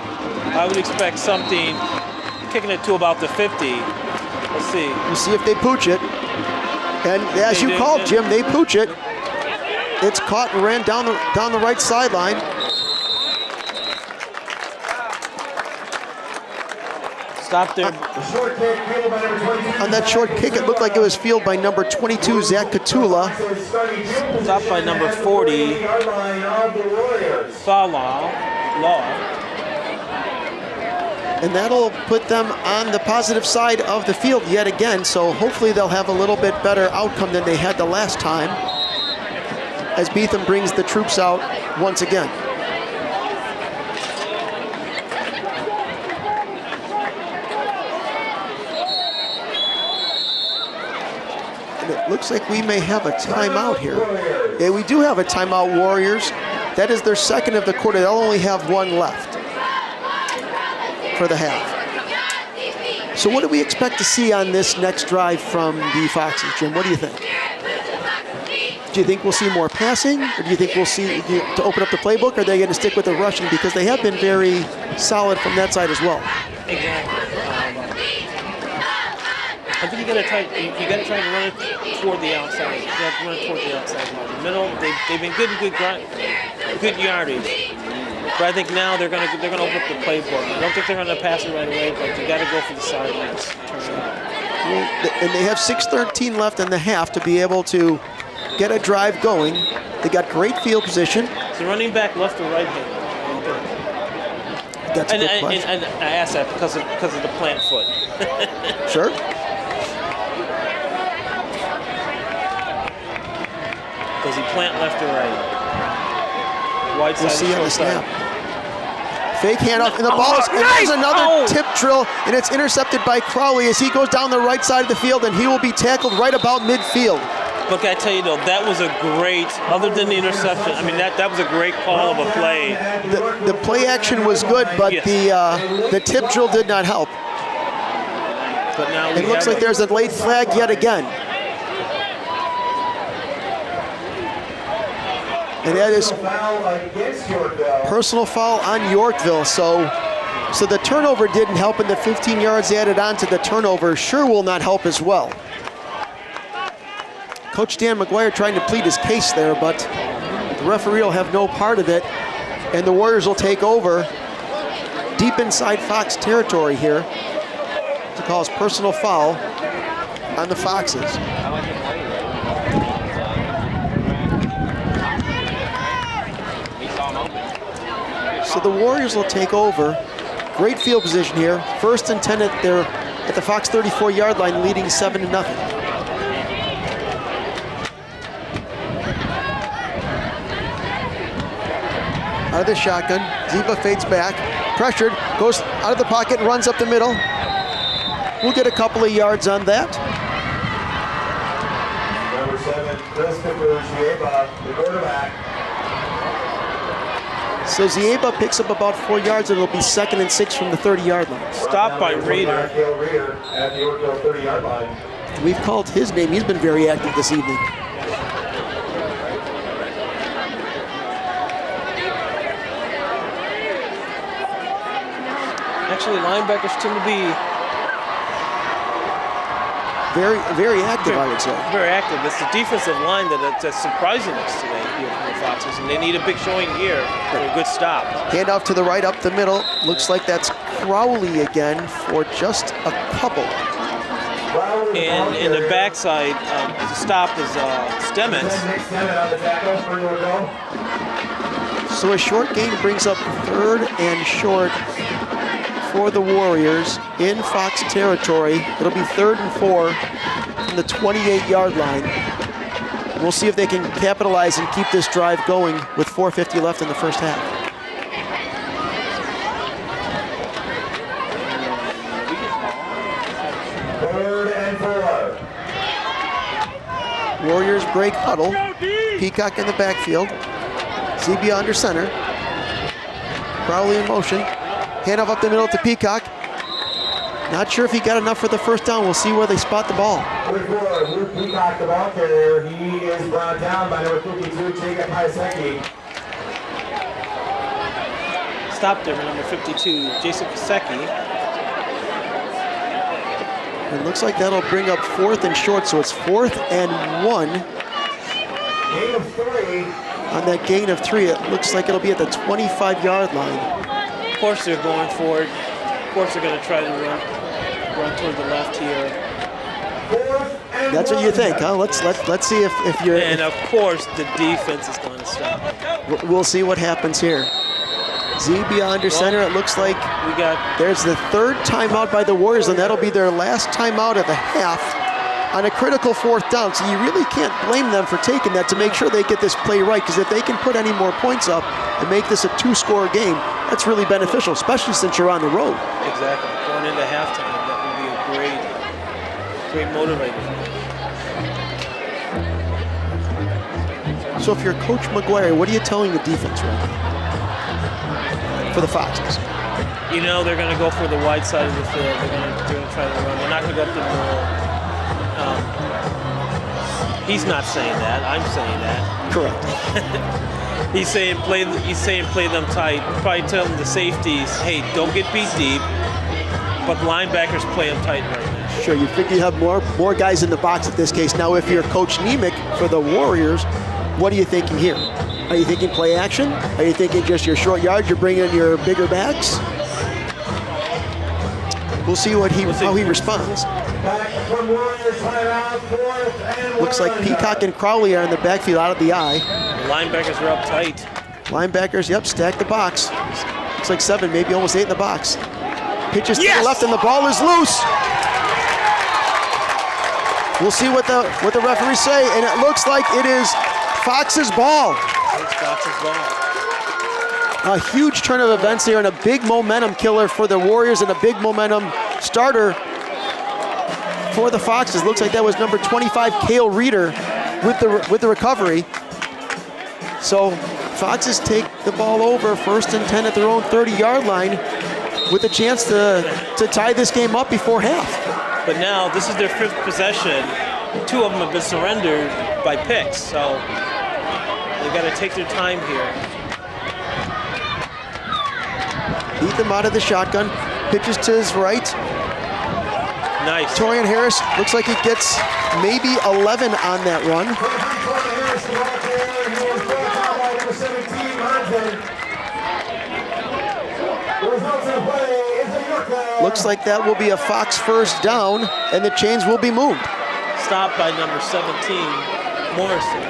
I would expect something kicking it to about the 50. Let's see. We'll see if they pooch it. And as you called, Jim, they pooch it. It's caught and ran down the right sideline. Stop there. On that short kick, it looked like it was fielded by number 22, Zach Katula. Stopped by number 40, Law. And that'll put them on the positive side of the field yet again, so hopefully they'll have a little bit better outcome than they had the last time, as Beetham brings the troops out once again. And it looks like we may have a timeout here. Yeah, we do have a timeout, Warriors. That is their second of the quarter. They'll only have one left for the half. So what do we expect to see on this next drive from the Foxes, Jim? What do you think? Do you think we'll see more passing, or do you think we'll see to open up the playbook? Or are they going to stick with the rushing because they have been very solid from that side as well? Exactly. I think you got to try to run it toward the outside. You got to run it toward the outside. The middle, they've been good yardage. But I think now they're gonna open up the playbook. I don't think they're gonna pass it right away, but you got to go for the sidelines. Turn it out. And they have 6:13 left in the half to be able to get a drive going. They got great field position. So running back left or right hand? That's a good question. And I asked that because of the plant foot. Sure. Does he plant left or right? Wide side. We'll see or on the short snap. side? Fake handoff, and the ball is, and there's another tip drill, and it's intercepted by Crowley as he goes down the right side of the field, and he will be tackled right about midfield. Look, I tell you though, that was a great, other than the interception, I mean, that was a great call of a play. The play action was good, but Yes. the tip drill did not help. But now It looks like there's a late flag yet again. And that is Foul against Yorkville. personal foul on Yorkville. So the turnover didn't help, and the 15 yards added on to the turnover sure will not help as well. Coach Dan McGuire trying to plead his case there, but the referee will have no part of it, and the Warriors will take over deep inside Fox territory here to call his personal foul on the Foxes. So the Warriors will take over. Great field position here. 1st and 10 at the Fox 34-yard line, leading 7-0. Out of the shotgun, Ziba fades back, pressured, goes out of the pocket, runs up the middle. We'll get a couple of yards on that. Number 7, Christopher Zieba, the quarterback. So Zieba picks up about 4 yards, and it'll be 2nd and 6 from the 30-yard line. Stopped by Reader. Cale Reader at the Yorkville 30-yard line. We've called his name. He's been very active this evening. Actually, linebackers tend to be Very, very active, I would say. very active. It's the defensive line that's surprising us today here from the Foxes, and they need a big showing here for a good stop. Handoff to the right, up the middle. Looks like that's Crowley again for just a couple. And in the backside, the stop is Stemmons. Nick Stemmons on the tackle for Yorkville. So a short gain brings up 3rd and short for the Warriors in Fox territory. It'll be 3rd and 4 from the 28-yard line. We'll see if they can capitalize and keep this drive going with 4:50 left in the first half. Third and 4. Warriors break huddle. Peacock in the backfield. Zebia under center. Crowley in motion. Handoff up the middle to Peacock. Not sure if he got enough for the first down. We'll see where they spot the ball. Luke Peacock, the ball carrier. He is brought down by number 52, Jacob Hiseki. Stopped there for number 52, Jason Kasecki. It looks like that'll bring up 4th and short, so it's 4th and 1. Gain of 3. On that gain of 3, it looks like it'll be at the 25-yard line. Of course they're going for it. Of course they're going to try to run toward the left here. That's what you think, huh? Let's see if you're. And of course the defense is going to stop. We'll see what happens here. Zebia under center. It looks like We got there's the 3rd timeout by the Warriors, and that'll be their last timeout of the half on a critical 4th down. So you really can't blame them for taking that to make sure they get this play right, because if they can put any more points up and make this a 2-score game, that's really beneficial, especially since you're on the road. exactly going into halftime. That would be a great motivator. So if you're Coach McGuire, what are you telling the defense right now for the Foxes? You know they're going to go for the wide side of the field. They're going to try to run. They're not going to go up the middle. He's not saying that. I'm saying that. Correct. He's saying play them tight. Probably telling the safeties, hey, don't get beat deep. But linebackers play them tight right now. Sure, you think you have more guys in the box in this case. Now, if you're Coach Nemec for the Warriors, what are you thinking here? Are you thinking play action? Are you thinking just your short yards? You're bringing in your bigger backs? We'll see how he responds. Looks like Peacock and Crowley are in the backfield out of the eye. The linebackers are up tight. Linebackers, yep, stack the box. Looks like 7, maybe almost 8 in the box. Pitches to the left and the ball is loose. We'll see what the referees say, and it looks like it is Fox's ball. It's Fox's ball. A huge turn of events here and a big momentum killer for the Warriors and a big momentum starter for the Foxes. Looks like that was number 25, Cale Reeder, with the recovery. So Foxes take the ball over, 1st and 10 at their own 30-yard line, with a chance to tie this game up before half. But now this is their 5th possession. 2 of them have been surrendered by picks, so they've got to take their time here. Beat them out of the shotgun, pitches to his right. Nice. Torian Harris looks like he gets maybe 11 on that run. Looks like that will be a Fox first down, and the chains will be moved. Stopped by number 17, Morrison.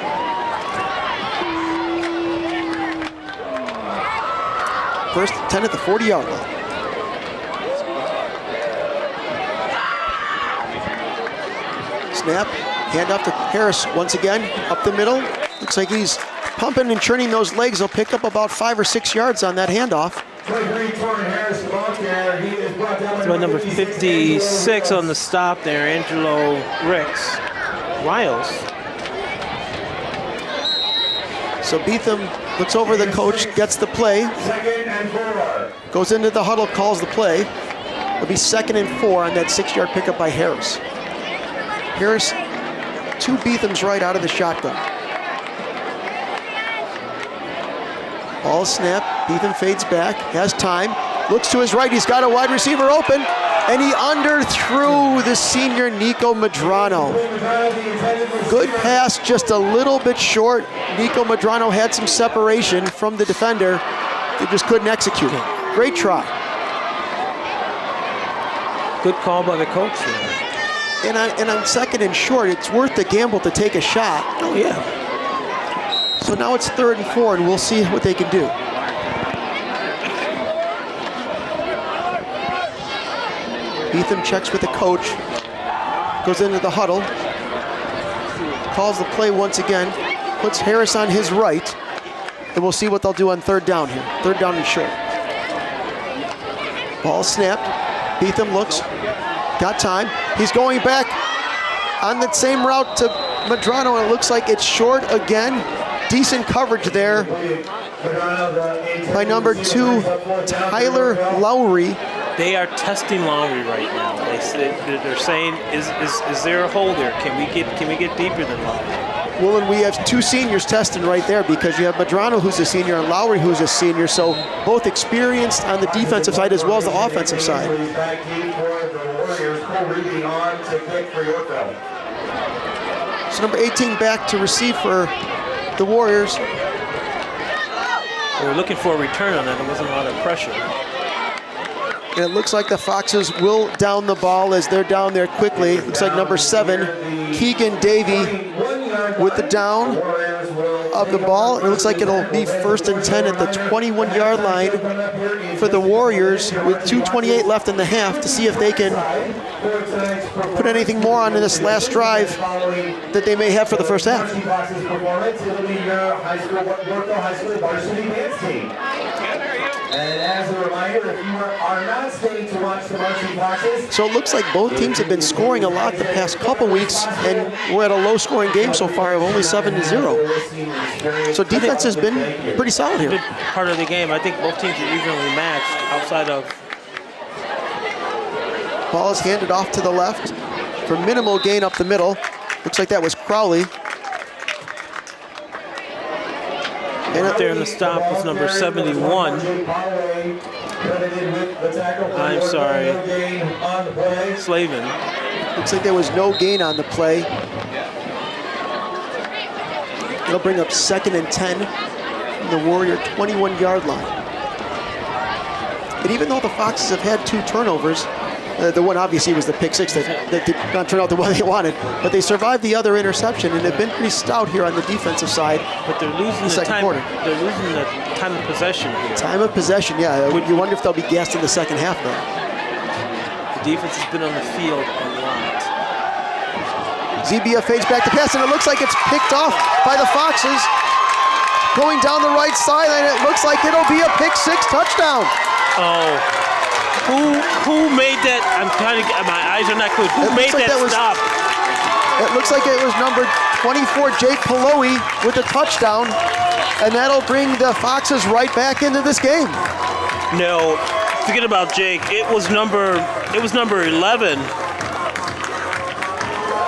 First 10 at the 40-yard line. Snap, handoff to Harris once again, up the middle. Looks like he's pumping and churning those legs. He'll pick up about 5 or 6 yards on that handoff. That's by number 56 on the stop there, Angelo Riles. So Beetham looks over the coach, gets the play, goes into the huddle, calls the play. It'll be 2nd and 4 on that 6-yard pickup by Harris. Harris, 2 Beethams right out of the shotgun. Ball snap, Beetham fades back, has time, looks to his right, he's got a wide receiver open, and he underthrew the senior Nico Madrano. Good pass, just a little bit short. Nico Madrano had some separation from the defender. They just couldn't execute it. Great try. Good call by the coach there. And on 2nd and short, it's worth the gamble to take a shot. Oh, yeah. So now it's 3rd and 4, and we'll see what they can do. Beetham checks with the coach, goes into the huddle, calls the play once again, puts Harris on his right, and we'll see what they'll do on 3rd down here. 3rd down and short. Ball snapped. Beetham looks, got time. He's going back on that same route to Madrano, and it looks like it's short again. Decent coverage there by number 2, Tyler Lowry. They are testing Lowry right now. They're saying, is there a hole there? Can we get deeper than Lowry? Well, and we have 2 seniors testing right there because you have Madrano, who's a senior, and Lowry, who's a senior. So both experienced on the defensive side as well as the offensive side. So number 18 back to receive for the Warriors. They were looking for a return on that. There wasn't a lot of pressure. And it looks like the Foxes will down the ball as they're down there quickly. Looks like number 7, Keegan Davey, with the down of the ball. It looks like it'll be 1st and 10 at the 21-yard line for the Warriors with 2:28 left in the half to see if they can put anything more on in this last drive that they may have for the first half. And as a reminder, if you are not staying to watch the varsity boxes. So it looks like both teams have been scoring a lot the past couple weeks, and we're at a low-scoring game so far of only 7-0. So defense has been pretty solid here. Good part of the game. I think both teams are evenly matched outside of. Ball is handed off to the left for minimal gain up the middle. Looks like that was Crowley. And up there in the stop was number 71. I'm sorry, Slavin. Looks like there was no gain on the play. It'll bring up 2nd and 10 from the Warrior 21-yard line. And even though the Foxes have had 2 turnovers, the one obviously was the pick 6 that did not turn out the way they wanted, but they survived the other interception and have been pretty stout here on the defensive side. But they're losing the second time. quarter. They're losing the time of possession here. Time of possession, yeah. You wonder if they'll be gassed in the second half though. The defense has been on the field a lot. Zebia fades back to pass, and it looks like it's picked off by the Foxes. Going down the right sideline, it looks like it'll be a pick 6 touchdown. Oh, who made that? I'm trying to get, my eyes are not good. Who made that stop? It looks like it was number 24, Jake Paloe, with a touchdown, and that'll bring the Foxes right back into this game. No, forget about Jake. It was number 11.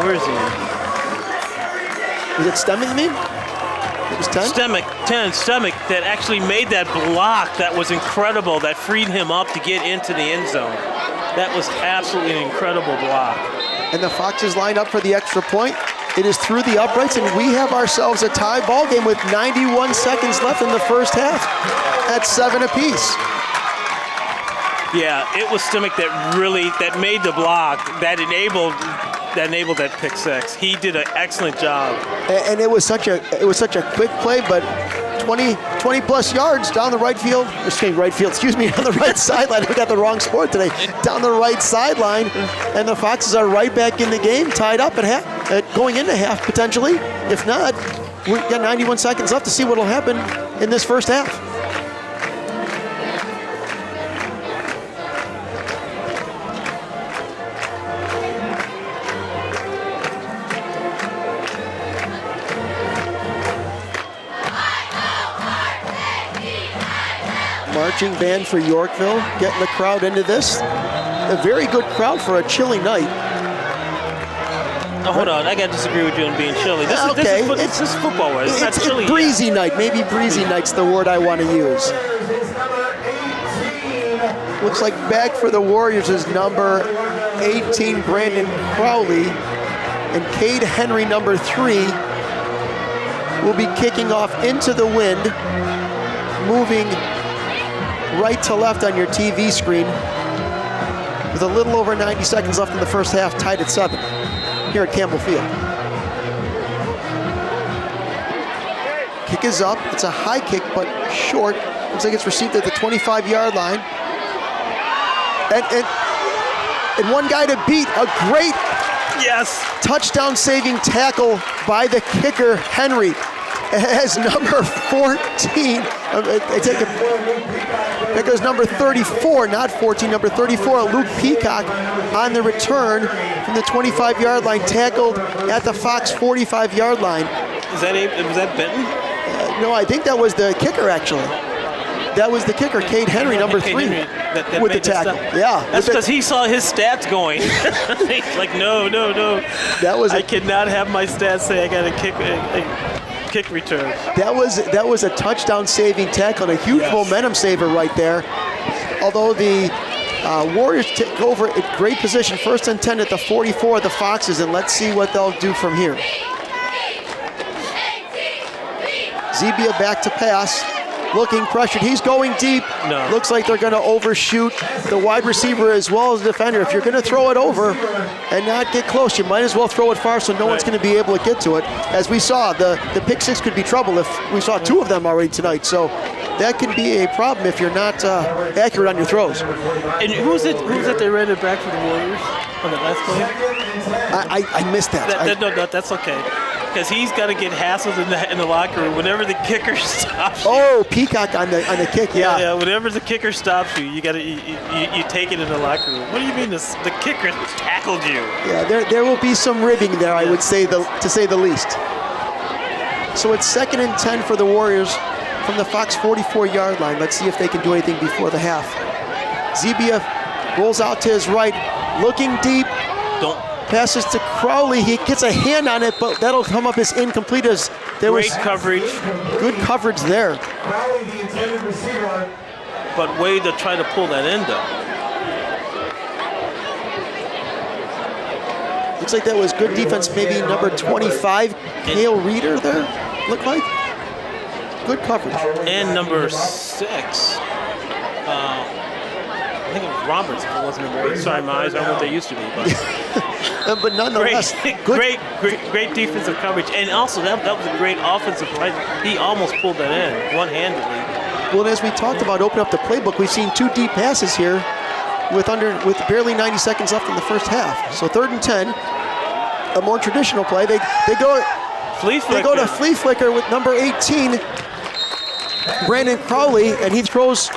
Where is he? Was it Stemming, you mean? It was 10? 10, Stomach, that actually made that block that was incredible, that freed him up to get into the end zone. That was absolutely an incredible block. And the Foxes line up for the extra point. It is through the uprights, and we have ourselves a tie ball game with 91 seconds left in the first half at 7 apiece. Yeah, it was Stomach that made the block, that enabled that pick 6. He did an excellent job. And it was such a quick play, but 20 plus yards down the right field, on the right sideline. We got the wrong sport today. Down the right sideline, and the Foxes are right back in the game, tied up at half, going into half potentially. If not, we got 91 seconds left to see what will happen in this first half. Marching band for Yorkville, getting the crowd into this. A very good crowd for a chilly night. Oh, hold on, I got to disagree with you on being chilly. This is football. It's not chilly. It's breezy night. Maybe breezy night's the word I want to use. Looks like back for the Warriors is number 18, Brandon Crowley, and Cade Henry, number 3, will be kicking off into the wind, moving right to left on your TV screen with a little over 90 seconds left in the first half, tied at 7 here at Campbell Field. Kick is up. It's a high kick, but short. Looks like it's received at the 25-yard line. And one guy to beat, a great touchdown-saving tackle by the kicker, Henry, as number 14. That goes number 34, not 14, number 34, Luke Peacock on the return from the 25-yard line, tackled at the Fox 45-yard line. Was that Benton? No, I think that was the kicker, actually. That was the kicker, Cade Henry, number 3, with the tackle. Yeah. That's because he saw his stats going. He's like, no. I cannot have my stats say I got a kick return. That was a touchdown-saving tackle and a huge momentum saver right there. Although the Warriors take over at great position, 1st and 10 at the 44 of the Foxes, and let's see what they'll do from here. Zebia back to pass. Looking pressured. He's going deep. No. Looks like they're going to overshoot the wide receiver as well as the defender. If you're going to throw it over and not get close, you might as well throw it far so no one's going to be able to get to it. As we saw, the pick 6 could be trouble if we saw 2 of them already tonight. So that could be a problem if you're not accurate on your throws. And who's it they ran it back for the Warriors on the last play? I missed that. No, that's okay. Because he's got to get hassled in the locker room whenever the kicker stops you. Oh, Peacock on the kick, yeah. Yeah, whenever the kicker stops you, you take it in the locker room. What do you mean the kicker tackled you? Yeah, there will be some ribbing there, I would say, to say the least. So it's 2nd and 10 for the Warriors from the Fox 44-yard line. Let's see if they can do anything before the half. Zebia rolls out to his right, looking deep. Passes to Crowley. He gets a hand on it, but that'll come up as incomplete as there Great was coverage, good coverage there. Crowley, the intended receiver. but way to try to pull that end up. Looks like that was good defense, maybe number 25, Cale Reeder there, looked like. Good coverage. And number 6. I think it was Roberts if it wasn't number 8. Sorry, my eyes aren't what they used to be. But nonetheless, good. great defensive coverage. And also, that was a great offensive play. He almost pulled that in one-handedly. Well, as we talked about, open up the playbook, we've seen 2 deep passes here with barely 90 seconds left in the first half. So 3rd and 10, a more traditional play. They go to flea flicker with number 18, Brandon Crowley, and he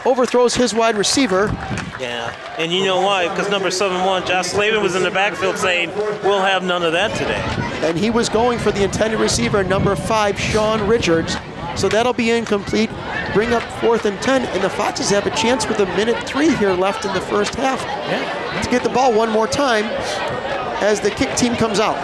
overthrows his wide receiver. Yeah, and you know why? Because number 7-1, Josh Slavin, was in the backfield saying, we'll have none of that today. And he was going for the intended receiver, number 5, Sean Richards. So that'll be incomplete. Bring up 4th and 10, and the Foxes have a chance with 1:03 here left in the first half to get the ball one more time as the kick team comes out.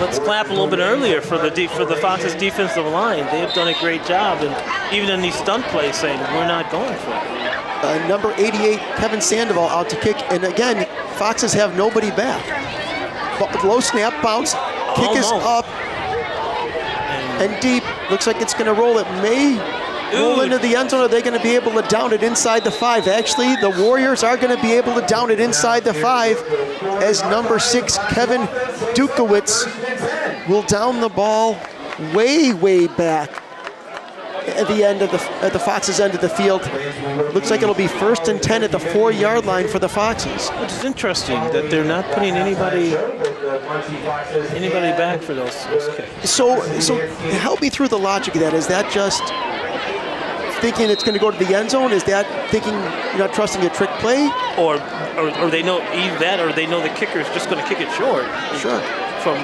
Let's clap a little bit earlier for the Foxes defensive line. They have done a great job, and even in these stunt plays saying, we're not going for it. Number 88, Kevin Sandoval, out to kick. And again, Foxes have nobody back. Low snap, bounce, kick is up and deep. Looks like it's going to roll. It may roll into the end zone. Are they going to be able to down it inside the 5? Actually, the Warriors are going to be able to down it inside the 5 as number 6, Kevin Dukowitz, will down the ball way back at the end of at the Foxes' end of the field. Looks like it'll be 1st and 10 at the 4-yard line for the Foxes. Which is interesting that they're not putting anybody back for those kicks. So help me through the logic of that. Is that just thinking it's going to go to the end zone? Is that thinking you're not trusting a trick play? Or they know either that, or they know the kicker is just going to kick it short. Sure. From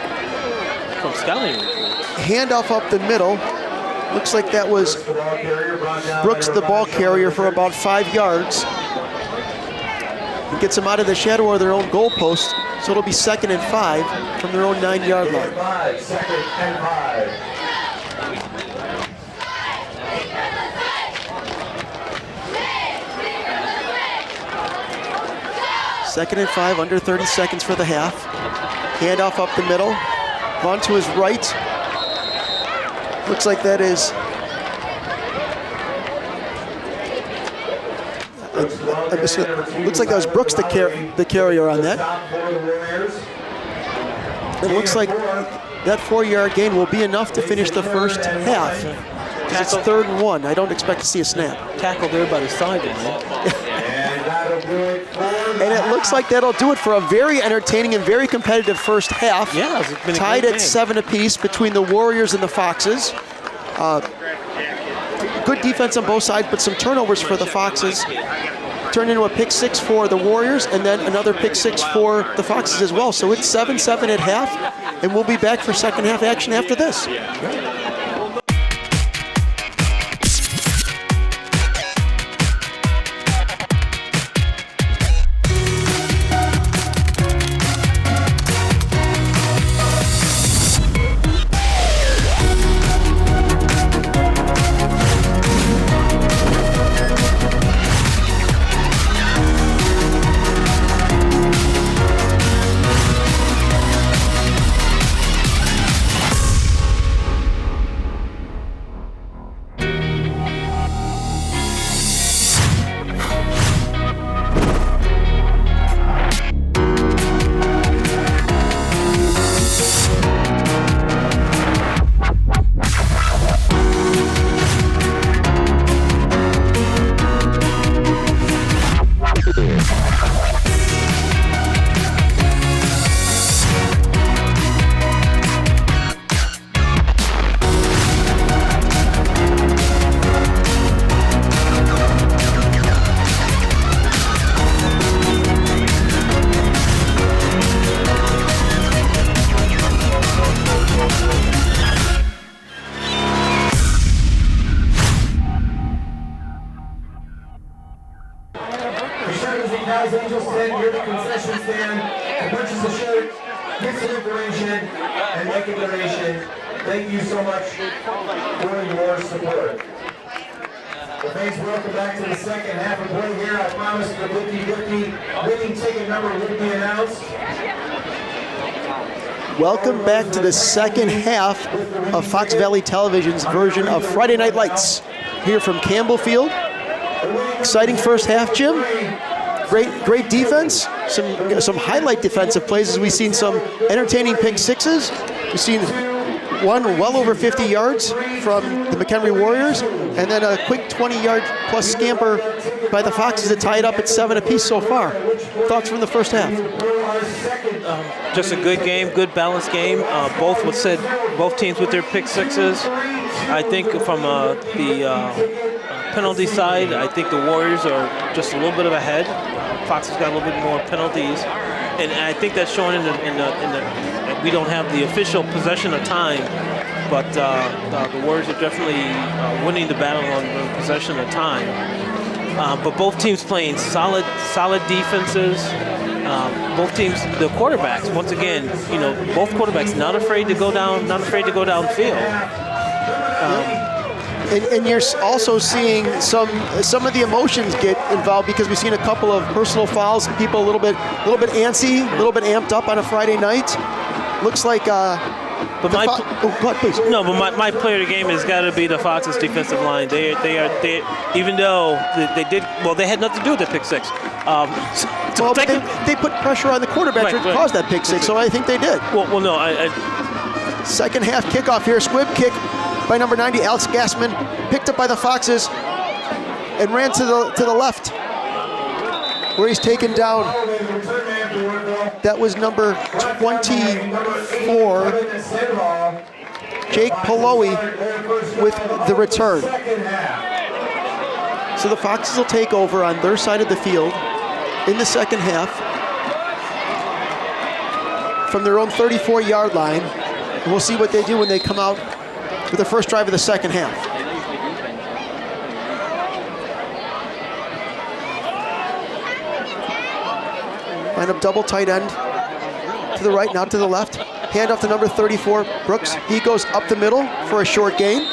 scouting reports. Handoff up the middle. Looks like that was Brooks, the ball carrier, for about 5 yards. It gets them out of the shadow of their own goalpost, so it'll be 2nd and 5 from their own 9-yard line. 2nd and 5. Second and 5, under 30 seconds for the half. Handoff up the middle. Run to his right. Looks like that is looks like that was Brooks, the carrier on that. It looks like that 4-yard gain will be enough to finish the first half. It's 3rd and 1. I don't expect to see a snap. Tackle there by the sideline. And it looks like that'll do it for a very entertaining and very competitive first half. Yeah, it's been a tied great at game. 7 apiece between the Warriors and the Foxes. Good defense on both sides, but some turnovers for the Foxes. Turned into a pick 6 for the Warriors, and then another pick 6 for the Foxes as well. So it's 7-7 at half, and we'll be back for second half action after this. Angels stand, you're the concession stand, and purchase a shirt get some information and make a donation. Thank you so much for your support. The fans, welcome back to the second half of play here. I promised the 50-50 winning ticket number would be announced. Welcome back to the second half of Fox Valley Television's version of Friday Night Lights here from Campbell Field. Exciting first half, Jim. Great defense. Some highlight defensive plays as we've seen some entertaining pick sixes. We've seen one well over 50 yards from the McHenry Warriors, and then a quick 20-yard plus scamper by the Foxes to tie it up at 7 apiece so far. Thoughts from the first half? Just a good game, good balanced game. Both teams with their pick sixes. I think from the penalty side, I think the Warriors are just a little bit of ahead. Fox has got a little bit more penalties, and I think that's showing in the we don't have the official possession of time, but the Warriors are definitely winning the battle on possession of time. But both teams playing solid defenses. Both teams, the quarterbacks, once again, both quarterbacks not afraid to go downfield. And you're also seeing some of the emotions get involved because we've seen a couple of personal fouls, people a little bit antsy, a little bit amped up on a Friday night. Looks like. But go ahead, please. No, but my player of the game has got to be the Fox's defensive line. They even though they had nothing to do with the pick six. They put pressure on the quarterback to cause that pick six, so I think they did. Well, no. Second half kickoff here, squib kick by number 90, Alex Gassman, picked up by the Foxes and ran to the left, where he's taken down. That was number 24, Jake Paloe, with the return. So the Foxes will take over on their side of the field in the second half from their own 34-yard line. And we'll see what they do when they come out with the first drive of the second half. Line up double tight end to the right, not to the left. Hand off to number 34, Brooks. He goes up the middle for a short gain.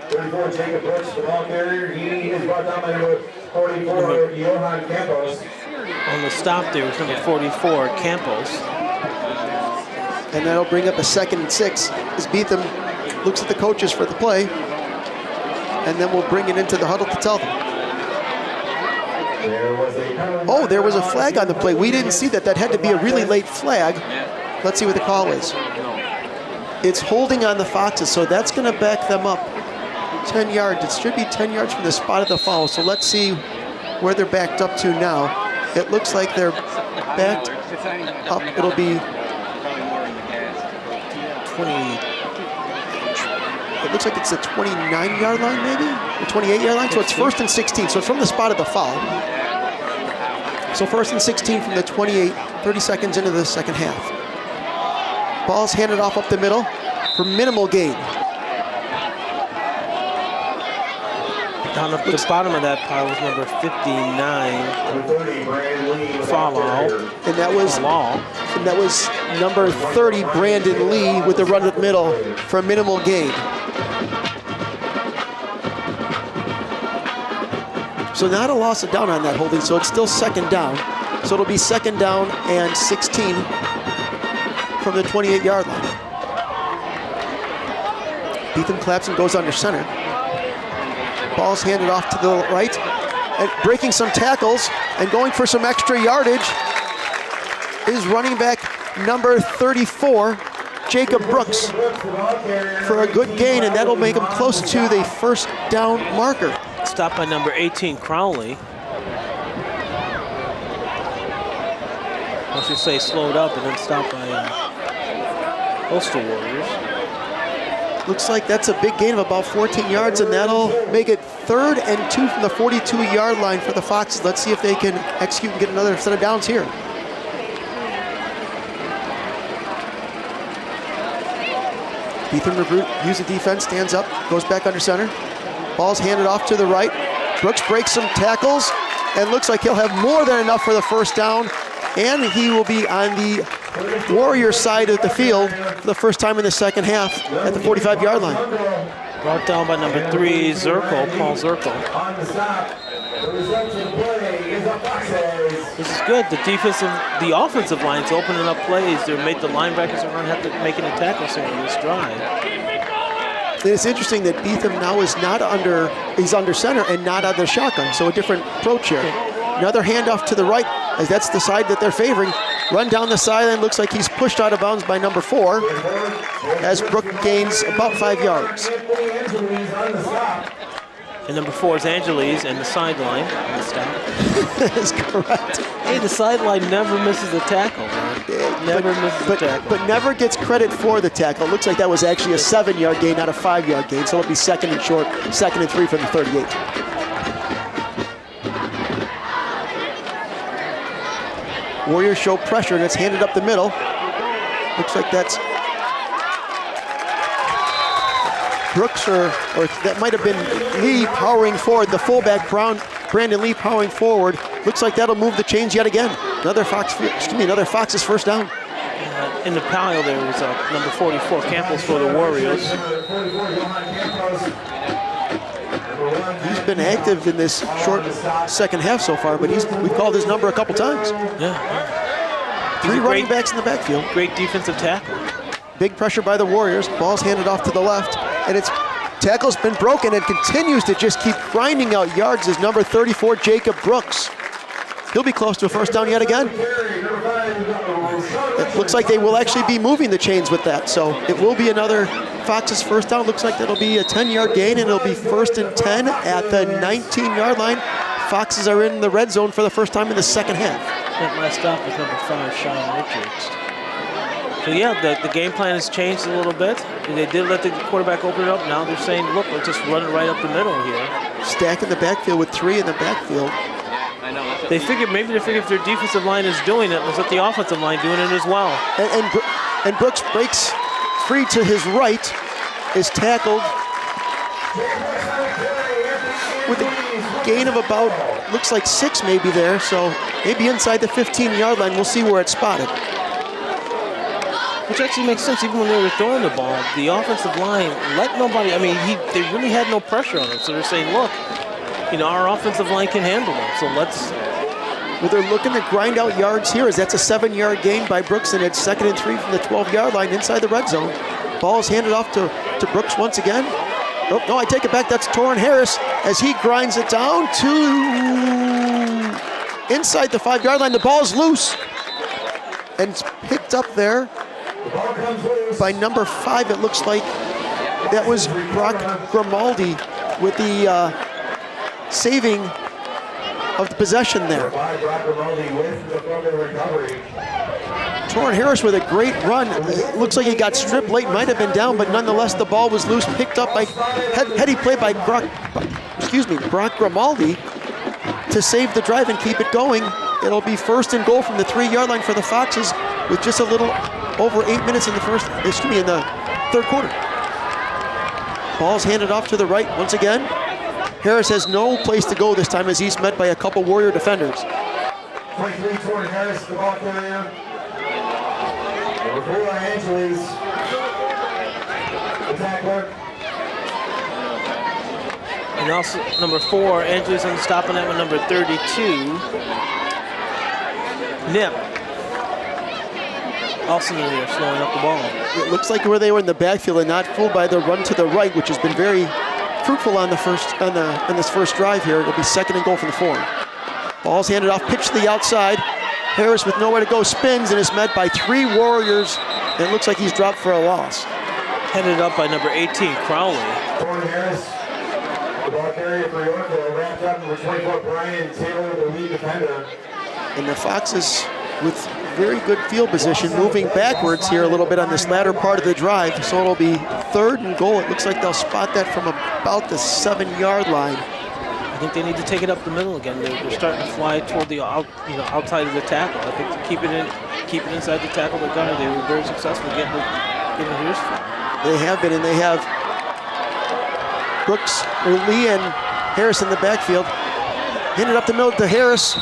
34, Jacob Brooks, the ball carrier. He is brought down by number 44, Johan Campos. On the stop there was number 44, Campos. And that'll bring up a 2nd and 6 as Beetham looks at the coaches for the play. And then we'll bring it into the huddle to tell them. Oh, there was a flag on the play. We didn't see that. That had to be a really late flag. Let's see what the call is. It's holding on the Foxes, so that's going to back them up 10 yards. It should be 10 yards from the spot of the foul. So let's see where they're backed up to now. It looks like they're backed up. It'll be 20. It looks like it's the 29-yard line, maybe? The 28-yard line? So it's 1st and 16. So it's from the spot of the foul. So 1st and 16 from the 28, 30 seconds into the second half. Ball's handed off up the middle for minimal gain. Down at the bottom of that pile was number 59, Follow. And that was number 30, Brandon Lee, with the run up the middle for a minimal gain. So not a loss of down on that holding, so it's still 2nd down. So it'll be 2nd down and 16 from the 28-yard line. Beetham claps and goes under center. Ball's handed off to the right, and breaking some tackles and going for some extra yardage is running back number 34, Jacob Brooks, for a good gain, and that'll make him close to the 1st down marker. Stopped by number 18, Crowley. I should say slowed up and then stopped by Coastal Warriors. Looks like that's a big gain of about 14 yards, and that'll make it 3rd and 2 from the 42-yard line for the Foxes. Let's see if they can execute and get another set of downs here. Beetham reviews the defense, stands up, goes back under center. Ball's handed off to the right. Brooks breaks some tackles and looks like he'll have more than enough for the 1st down And he will be on the Warrior side of the field for the first time in the second half at the 45-yard line. Brought down by number 3, Zirkle, Paul Zirkle. On the stop, the result of the play is the Foxes. This is good. The offensive line's opening up plays. They're made the linebackers are going to have to make any tackles here in this drive. And it's interesting that Beetham now is he's under center and not on the shotgun, so a different approach here. Another handoff to the right, as that's the side that they're favoring. Run down the sideline, looks like he's pushed out of bounds by number 4, as Brook gains about 5 yards. And number 4 is Angeles and the sideline on the stop. That is correct. Hey, the sideline never misses a tackle, man. Never misses a tackle. But never gets credit for the tackle. It looks like that was actually a 7-yard gain, not a 5-yard gain, so it'll be 2nd and short, 2nd and 3 from the 38. Warriors show pressure, and it's handed up the middle. Looks like that's Brooks, or that might have been Lee powering forward. The fullback, Brandon Lee, powering forward. Looks like that'll move the chains yet again. Another Fox's first down. In the pile there was number 44, Campbell's for the Warriors. He's been active in this short second half so far, but we've called his number a couple times. Yeah. 3 running backs in the backfield. Great defensive tackle. Big pressure by the Warriors. Ball's handed off to the left, and tackle's been broken and continues to just keep grinding out yards as number 34, Jacob Brooks. He'll be close to a first down yet again. It looks like they will actually be moving the chains with that, so it will be another Fox's first down. Looks like that'll be a 10-yard gain, and it'll be 1st and 10 at the 19-yard line. Foxes are in the red zone for the first time in the second half. That last stop was number 5, Sean Richards. So yeah, the game plan has changed a little bit. They did let the quarterback open it up. Now they're saying, look, we're just running right up the middle here. Stacking the backfield with 3 in the backfield. They figured if their defensive line is doing it, let's let the offensive line doing it as well. And Brooks breaks free to his right, is tackled with a gain of about, looks like 6 maybe there, so maybe inside the 15-yard line. We'll see where it's spotted. Which actually makes sense. Even when they were throwing the ball, the offensive line let nobody, they really had no pressure on him. So they're saying, look, our offensive line can handle him, so let's. Well, they're looking to grind out yards here, as that's a 7-yard gain by Brooks, and it's 2nd and 3 from the 12-yard line inside the red zone. Ball is handed off to Brooks once again. Oh, no, I take it back. That's Torrin Harris as he grinds it down to inside the 5-yard line. The ball's loose, and it's picked up there by number 5. It looks like that was Brock Grimaldi with the saving of the possession there. Torrin Harris with a great run. It looks like he got stripped late, might have been down, but nonetheless the ball was loose, picked up by heady play by Brock Grimaldi to save the drive and keep it going. It'll be 1st and goal from the 3-yard line for the Foxes with just a little over 8 minutes in the third quarter. Ball's handed off to the right once again. Harris has no place to go this time as he's met by a couple Warrior defenders. 23, Torrin Harris, the ball carrier. Number 4, Angeles. The tackler. And also number 4, Angeles on the stopping that with number 32, Nip. Also in there, slowing up the ball. It looks like where they were in the backfield and not fooled by the run to the right, which has been very fruitful on this first drive here. It'll be 2nd and goal from the 4. Ball's handed off, pitch to the outside. Harris with nowhere to go spins and is met by 3 Warriors, and it looks like he's dropped for a loss. Headed up by number 18, Crowley. Torrin Harris, the ball carrier for Yorkville, wrapped up number 24, Brian Taylor, the lead defender. And the Foxes with very good field position, moving backwards here a little bit on this latter part of the drive. So it'll be 3rd and goal. It looks like they'll spot that from about the 7-yard line. I think they need to take it up the middle again. They're starting to fly toward the outside of the tackle. I think to keep it inside the tackle, they were very successful getting Harris from. They have been, and they have Brooks, or Lee, and Harris in the backfield. Handed up the middle to Harris.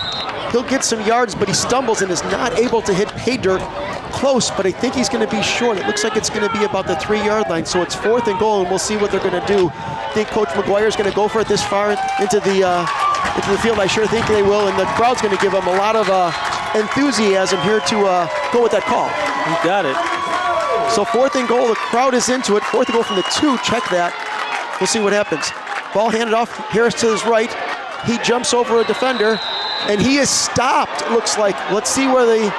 He'll get some yards, but he stumbles and is not able to hit pay dirt. Close, but I think he's going to be short. It looks like it's going to be about the 3-yard line, so it's 4th and goal, and we'll see what they're going to do. I think Coach McGuire's going to go for it this far into the field. I sure think they will, and the crowd's going to give them a lot of enthusiasm here to go with that call. You got it. So 4th and goal, the crowd is into it. 4th and goal from the 2, check that. We'll see what happens. Ball handed off, Harris to his right. He jumps over a defender, and he is stopped, looks like. Let's see where the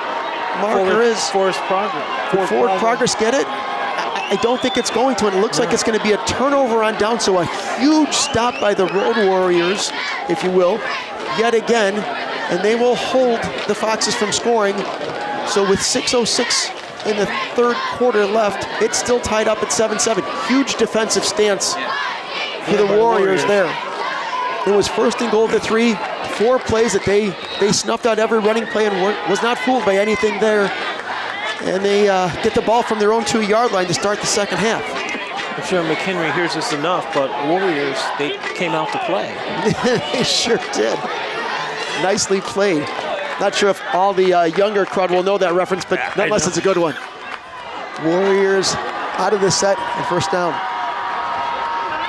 marker is. Forward progress. Forward progress get it? I don't think it's going to, and it looks like it's going to be a turnover on down, so a huge stop by the Road Warriors, if you will, yet again, and they will hold the Foxes from scoring. So with 6:06 in the 3rd quarter left, it's still tied up at 7-7. Huge defensive stance for the Warriors there. It was 1st and goal to 3. 4 plays that they snuffed out every running play and was not fooled by anything there. And they get the ball from their own 2-yard line to start the second half. I'm sure McHenry hears this enough, but Warriors, they came out to play. They sure did. Nicely played. Not sure if all the younger crowd will know that reference, but nonetheless, it's a good one. Warriors out of the set and 1st down.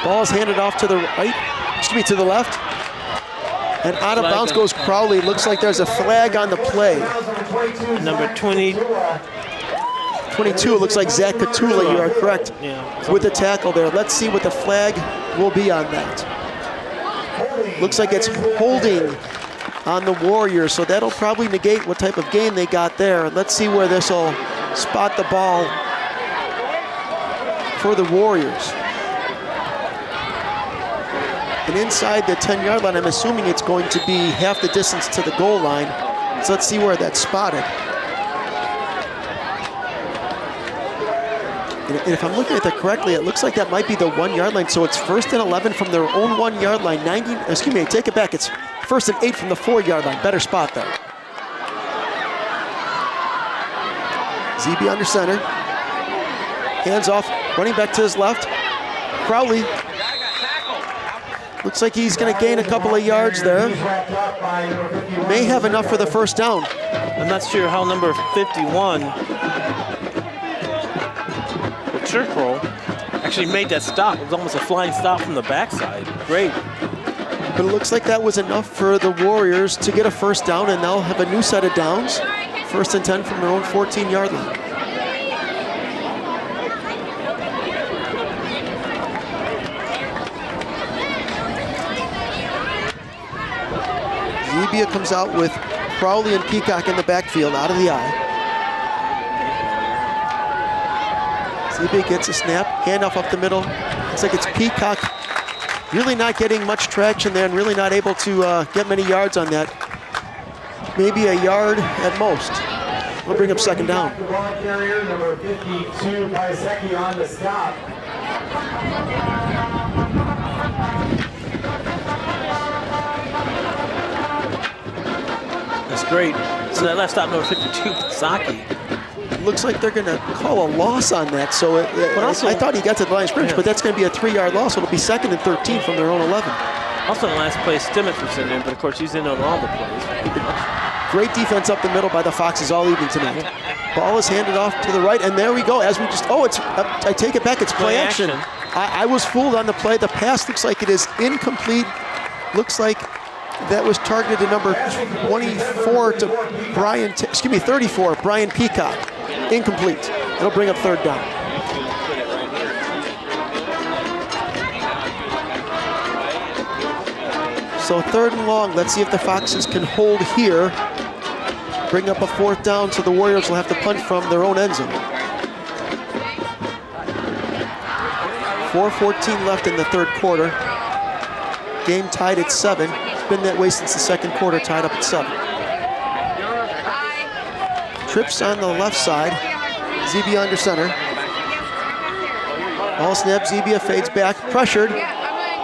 Ball's handed off to the right, to the left. And out of bounds goes Crowley. Looks like there's a flag on the play. Number 22, it looks like Zach Katula, you are correct, with the tackle there. Let's see what the flag will be on that. Looks like it's holding on the Warriors, so that'll probably negate what type of gain they got there. Let's see where this will spot the ball for the Warriors. And inside the 10-yard line, I'm assuming it's going to be half the distance to the goal line. So let's see where that's spotted. And if I'm looking at that correctly, it looks like that might be the 1-yard line. So it's 1st and 11 from their own 1-yard line. Take it back. It's 1st and 8 from the 4-yard line. Better spot there. ZB under center. Hands off, running back to his left. Crowley. Looks like he's going to gain a couple of yards there. May have enough for the 1st down. I'm not sure how number 51, the trick roll, actually made that stop. It was almost a flying stop from the backside. Great. But it looks like that was enough for the Warriors to get a 1st down, and they'll have a new set of downs. 1st and 10 from their own 14-yard line. Zebia comes out with Crowley and Peacock in the backfield, out of the eye. Zebia gets a snap, handoff up the middle. Looks like it's Peacock. Really not getting much traction there and really not able to get many yards on that. Maybe a yard at most. We'll bring up 2nd down. The ball carrier, number 52, Paiseki on the stop. That's great. So that left stop, number 52, Saki. Looks like they're going to call a loss on that. So I thought he got to the line of scrimmage, but that's going to be a 3-yard loss. So it'll be 2nd and 13 from their own 11. Also in the last play, Stimmons was in there, but of course he's in on all the plays. Great defense up the middle by the Foxes all evening tonight. Ball is handed off to the right, and there we go. As we just, I take it back. It's play action. I was fooled on the play. The pass looks like it is incomplete. Looks like that was targeted to number 24 to 34, Brian Peacock. Incomplete. It'll bring up 3rd down. So 3rd and long. Let's see if the Foxes can hold here. Bring up a 4th down, so the Warriors will have to punt from their own end zone. 4:14 left in the 3rd quarter. Game tied at 7. It's been that way since the 2nd quarter, tied up at 7. Trips on the left side. Zebia under center. Ball snap, Zebia fades back, pressured.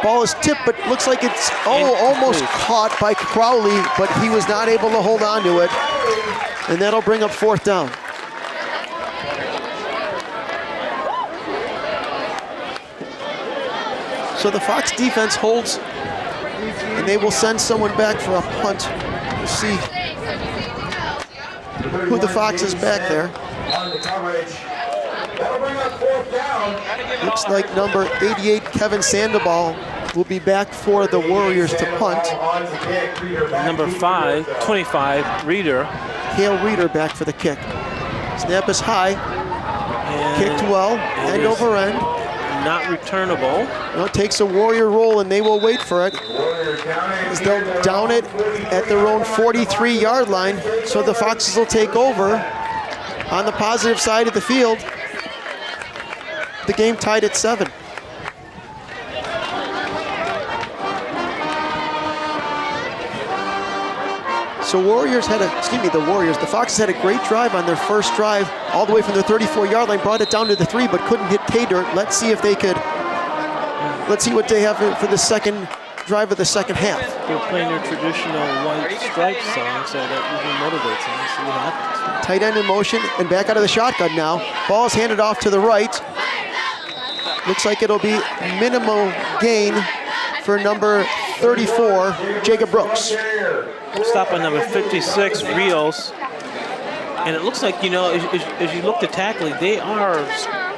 Ball is tipped, but looks like it's almost caught by Crowley, but he was not able to hold on to it. And that'll bring up 4th down. So the Fox defense holds And they will send someone back for a punt. We'll see who the Fox is back there. On the coverage. That'll bring up 4th down. Looks like number 88, Kevin Sandoval, will be back for the Warriors to punt. Number 25, Reeder. Hale Reeder back for the kick. Snap is high. And Kicked well, end over end. not returnable. Well, it takes a Warrior roll, and they will wait for it. As they'll down it at their own 43-yard line, so the Foxes will take over on the positive side of the field. The game tied at 7. So the Foxes had a great drive on their first drive, all the way from their 34-yard line, brought it down to the 3, but couldn't hit pay dirt. Let's see what they have for the second drive of the second half. They're playing their traditional white stripe song, so that usually motivates them. Let's see what happens. Tight end in motion, and back out of the shotgun now. Ball is handed off to the right. Looks like it'll be minimal gain for number 34, Jacob Brooks. Stop on number 56, Rios. And it looks like, as you look to tackling, they are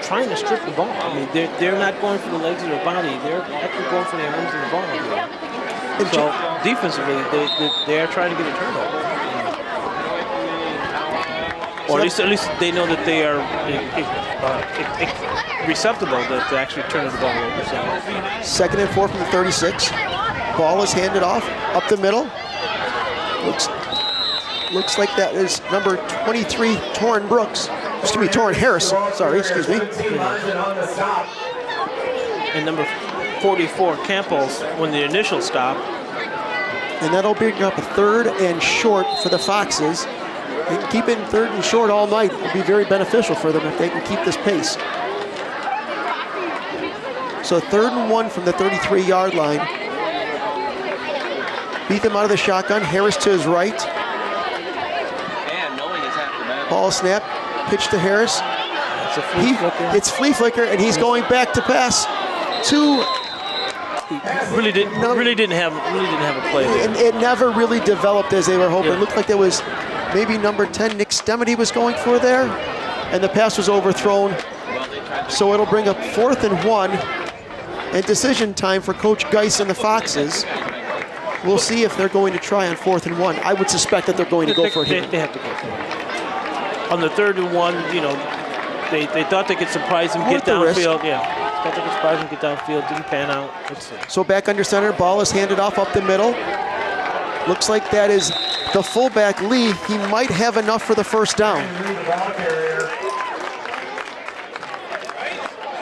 trying to strip the ball. I mean, they're not going for the legs of their body. They're actually going for the arms of the ball here. So defensively, they are trying to get a turnover. Or at least they know that they are receptible to actually turning the ball over. So. 2nd and 4 from the 36. Ball is handed off up the middle. Looks like that is number 23, Torrin Harris. Sorry, excuse me. And number 44, Campos, when the initial stop. And that'll bring up a 3rd and short for the Foxes. They can keep it in 3rd and short all night. It'll be very beneficial for them if they can keep this pace. So 3rd and 1 from the 33-yard line. Beat them out of the shotgun. Harris to his right. Ball snap, pitch to Harris. It's a flea flicker. It's flea flicker, and he's going back to pass to. Really didn't have a play there. And it never really developed as they were hoping. Yeah. It looked like there was maybe number 10, Nick Stemity, was going for there, and the pass was overthrown. So it'll bring up 4th and 1, and decision time for Coach Geis and the Foxes. We'll see if they're going to try on 4th and 1. I would suspect that they're going to go for it. They have to go for it. On the 3rd and 1, they thought they could surprise him, get downfield. Yeah, thought they could surprise him, get downfield. Didn't pan out. Let's see. So back under center, ball is handed off up the middle. Looks like that is the fullback, Lee. He might have enough for the first down.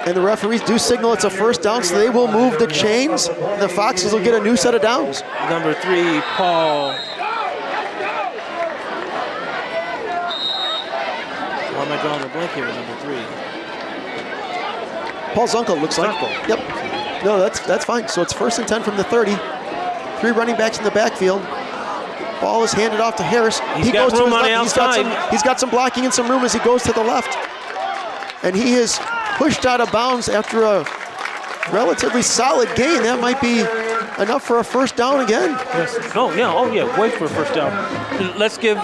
And the referees do signal it's a first down, so they will move the chains. The Foxes will get a new set of downs. Number 3, Paul. Why am I drawing a blank here with number 3? Paul Zunkel looks like. Zunkel. Yep. No, that's fine. So it's 1st and 10 from the 30. 3 running backs in the backfield. Ball is handed off to Harris. He goes room on the outside. He's got some blocking and some room as he goes to the left. And he is pushed out of bounds after a relatively solid gain. That might be enough for a first down again. Yes. Oh yeah, wait for a first down. Let's give,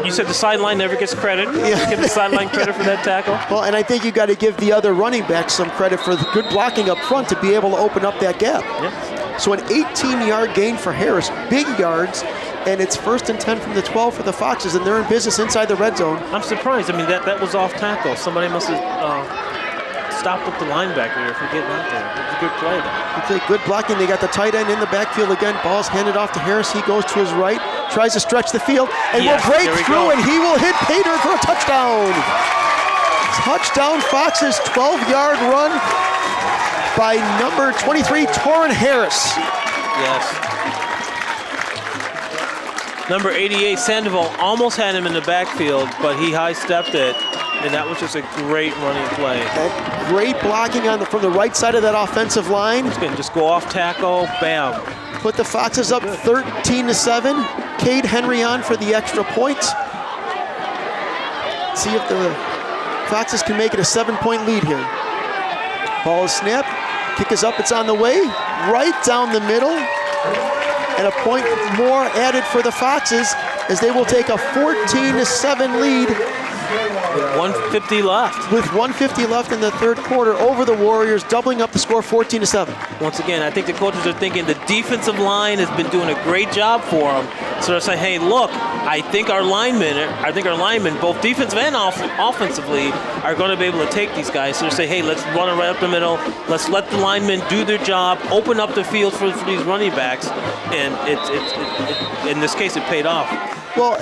you said the sideline never gets credit. Yeah. Give the sideline credit for that tackle. Well, and I think you got to give the other running back some credit for the good blocking up front to be able to open up that gap. Yes. So an 18-yard gain for Harris, big yards, and it's 1st and 10 from the 12 for the Foxes, and they're in business inside the red zone. I'm surprised. I mean, that was off tackle. Somebody must have stopped up the linebacker if we're getting out there. It was a good play there. It's a good blocking. They got the tight end in the backfield again. Ball's handed off to Harris. He goes to his right, tries to stretch the field, and will break through, and he will hit pay dirt for a touchdown. Touchdown Foxes, 12-yard run by number 23, Torrin Harris. Yes. Number 88, Sandoval, almost had him in the backfield, but he high-stepped it, and that was just a great running play. That great blocking from the right side of that offensive line. Just go off tackle, bam. Put the Foxes up 13-7. Cade Henry on for the extra point. See if the Foxes can make it a 7-point lead here. Ball is snapped. Kick is up, it's on the way, right down the middle. And a point more added for the Foxes as they will take a 14-7 lead. 150 left. With 150 left in the third quarter over the Warriors, doubling up the score 14-7. Once again, I think the coaches are thinking the defensive line has been doing a great job for them. So they're saying, hey, look, I think our linemen, both defensive and offensively, are going to be able to take these guys. So they're saying, hey, let's run it right up the middle. Let's let the linemen do their job, open up the field for these running backs. And in this case, it paid off. Well,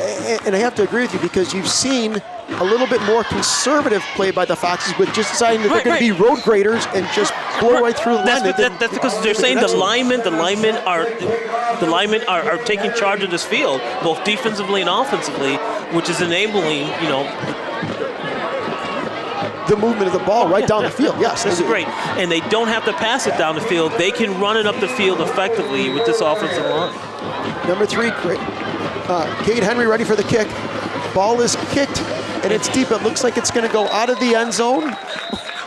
and I have to agree with you because you've seen a little bit more conservative play by the Foxes with just deciding that they're going to be road graders and just blow right through the line. That's because they're saying the linemen are taking charge of this field, both defensively and offensively, which is enabling, the movement of the ball right down the field. Yes, this is great. And they don't have to pass it down the field. They can run it up the field effectively with this offensive line. Number 3, Cade Henry ready for the kick. Ball is kicked, and it's deep. It looks like it's going to go out of the end zone.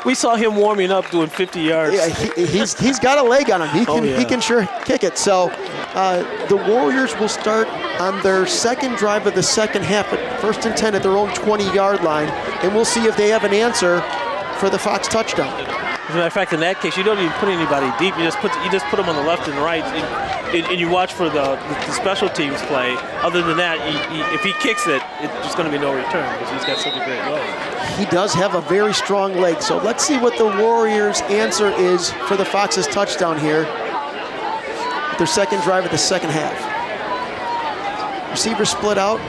We saw him warming up doing 50 yards. Yeah, he's got a leg on him. He can sure kick it. So the Warriors will start on their second drive of the second half, at 1st and 10 at their own 20-yard line, and we'll see if they have an answer for the Fox touchdown. As a matter of fact, in that case, you don't even put anybody deep. You just put them on the left and right, and you watch for the special teams play. Other than that, if he kicks it, it's going to be no return because he's got such a great leg. He does have a very strong leg. So let's see what the Warriors' answer is for the Foxes' touchdown here. Their second drive of the second half. Receivers split out.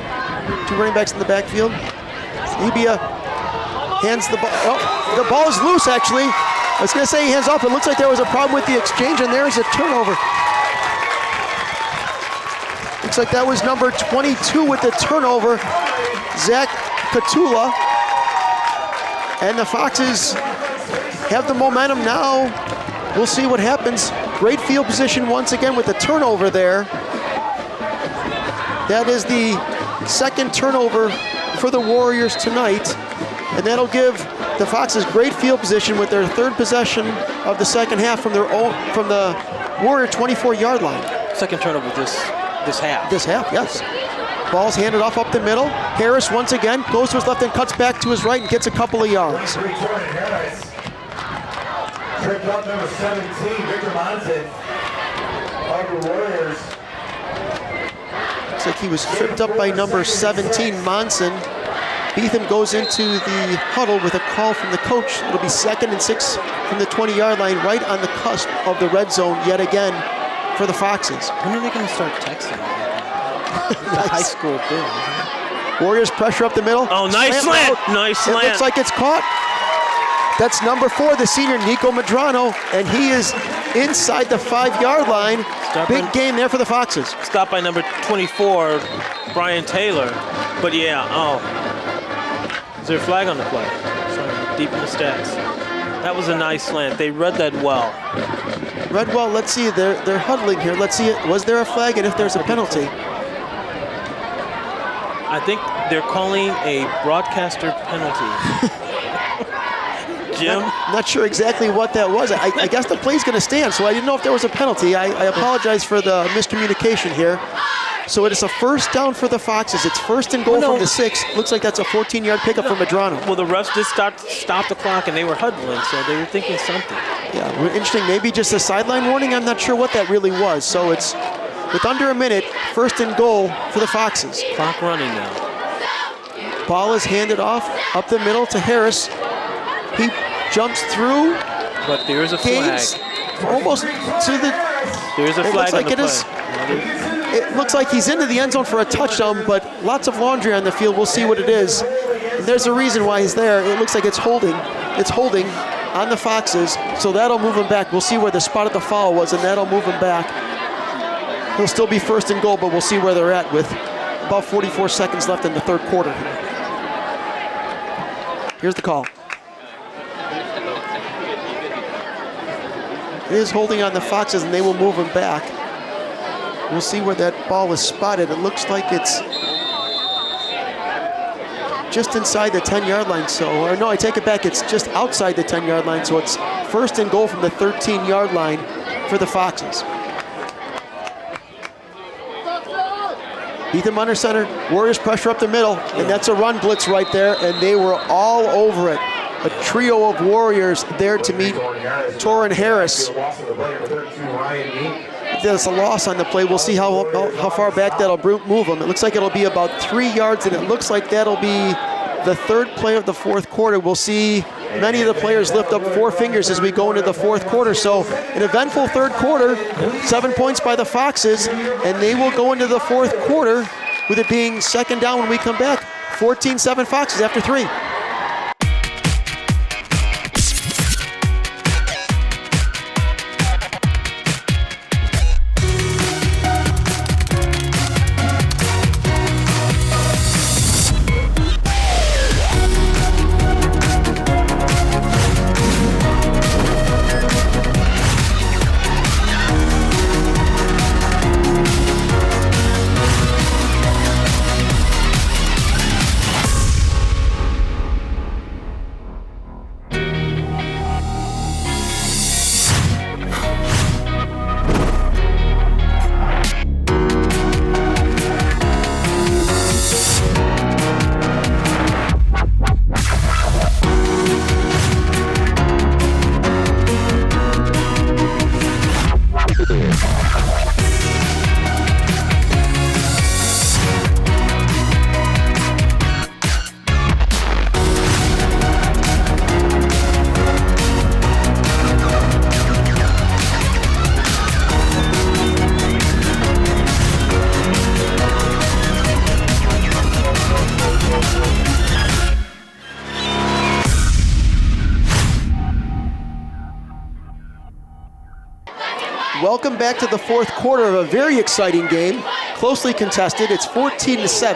2 running backs in the backfield. Libya hands the ball. Oh, the ball is loose, actually. I was going to say he hands off. It looks like there was a problem with the exchange, and there's a turnover. Looks like that was number 22 with the turnover, Zach Katula. And the Foxes have the momentum now. We'll see what happens. Great field position once again with the turnover there. That is the second turnover for the Warriors tonight. And that'll give the Foxes great field position with their third possession of the second half from the Warrior 24-yard line. Second turnover this half. This half, yes. Ball's handed off up the middle. Harris once again goes to his left and cuts back to his right and gets a couple of yards. Tripped up number 17, Victor Monson of the Warriors. Looks like he was tripped up by number 17, Monson. Beetham goes into the huddle with a call from the coach. It'll be 2nd and 6 from the 20-yard line, right on the cusp of the red zone yet again for the Foxes. When are they going to start texting? It's a high school thing. Warriors pressure up the middle. Oh, nice slant. Nice slant. It looks like it's caught. That's number 4, the senior Nico Madrano, and he is inside the 5-yard line. Big game there for the Foxes. Stopped by number 24, Brian Taylor. But yeah, is there a flag on the play? Sorry, deep in the stats. That was a nice slant. They read that well. Read well. Let's see. They're huddling here. Let's see. Was there a flag, and if there's a penalty? I think they're calling a broadcaster penalty. Jim? Not sure exactly what that was. I guess the play's going to stand, so I didn't know if there was a penalty. I apologize for the miscommunication here. So it is a first down for the Foxes. It's 1st and goal from the 6. Looks like that's a 14-yard pickup for Madrano. Well, the refs did stop the clock, and they were huddling, so they were thinking something. Yeah, interesting. Maybe just a sideline warning. I'm not sure what that really was. So it's with under a minute, 1st and goal for the Foxes. Clock running now. Ball is handed off up the middle to Harris. He jumps through. But there is a flag. Almost to the. There is a flag on the play. It looks like he's into the end zone for a touchdown, but lots of laundry on the field. We'll see what it is. And there's a reason why he's there. It looks like it's holding. It's holding on the Foxes, so that'll move him back. We'll see where the spot of the foul was, and that'll move him back. He'll still be 1st and goal, but we'll see where they're at with about 44 seconds left in the third quarter. Here's the call. It is holding on the Foxes, and they will move him back. We'll see where that ball is spotted. It looks like it's just inside the 10-yard line. So, or no, I take it back. It's just outside the 10-yard line. So it's first and goal from the 13-yard line for the Foxes. Beetham under center, Warriors pressure up the middle, and that's a run blitz right there, and they were all over it. A trio of Warriors there to meet Torrin Harris. There's a loss on the play. We'll see how far back that'll move them. It looks like it'll be about 3 yards, and it looks like that'll be the third play of the fourth quarter. We'll see many of the players lift up 4 fingers as we go into the fourth quarter. So an eventful third quarter, 7 points by the Foxes, and they will go into the fourth quarter with it being second down when we come back. 14-7 Foxes after 3. Welcome back to the fourth quarter of a very exciting game, closely contested. It's 14-7.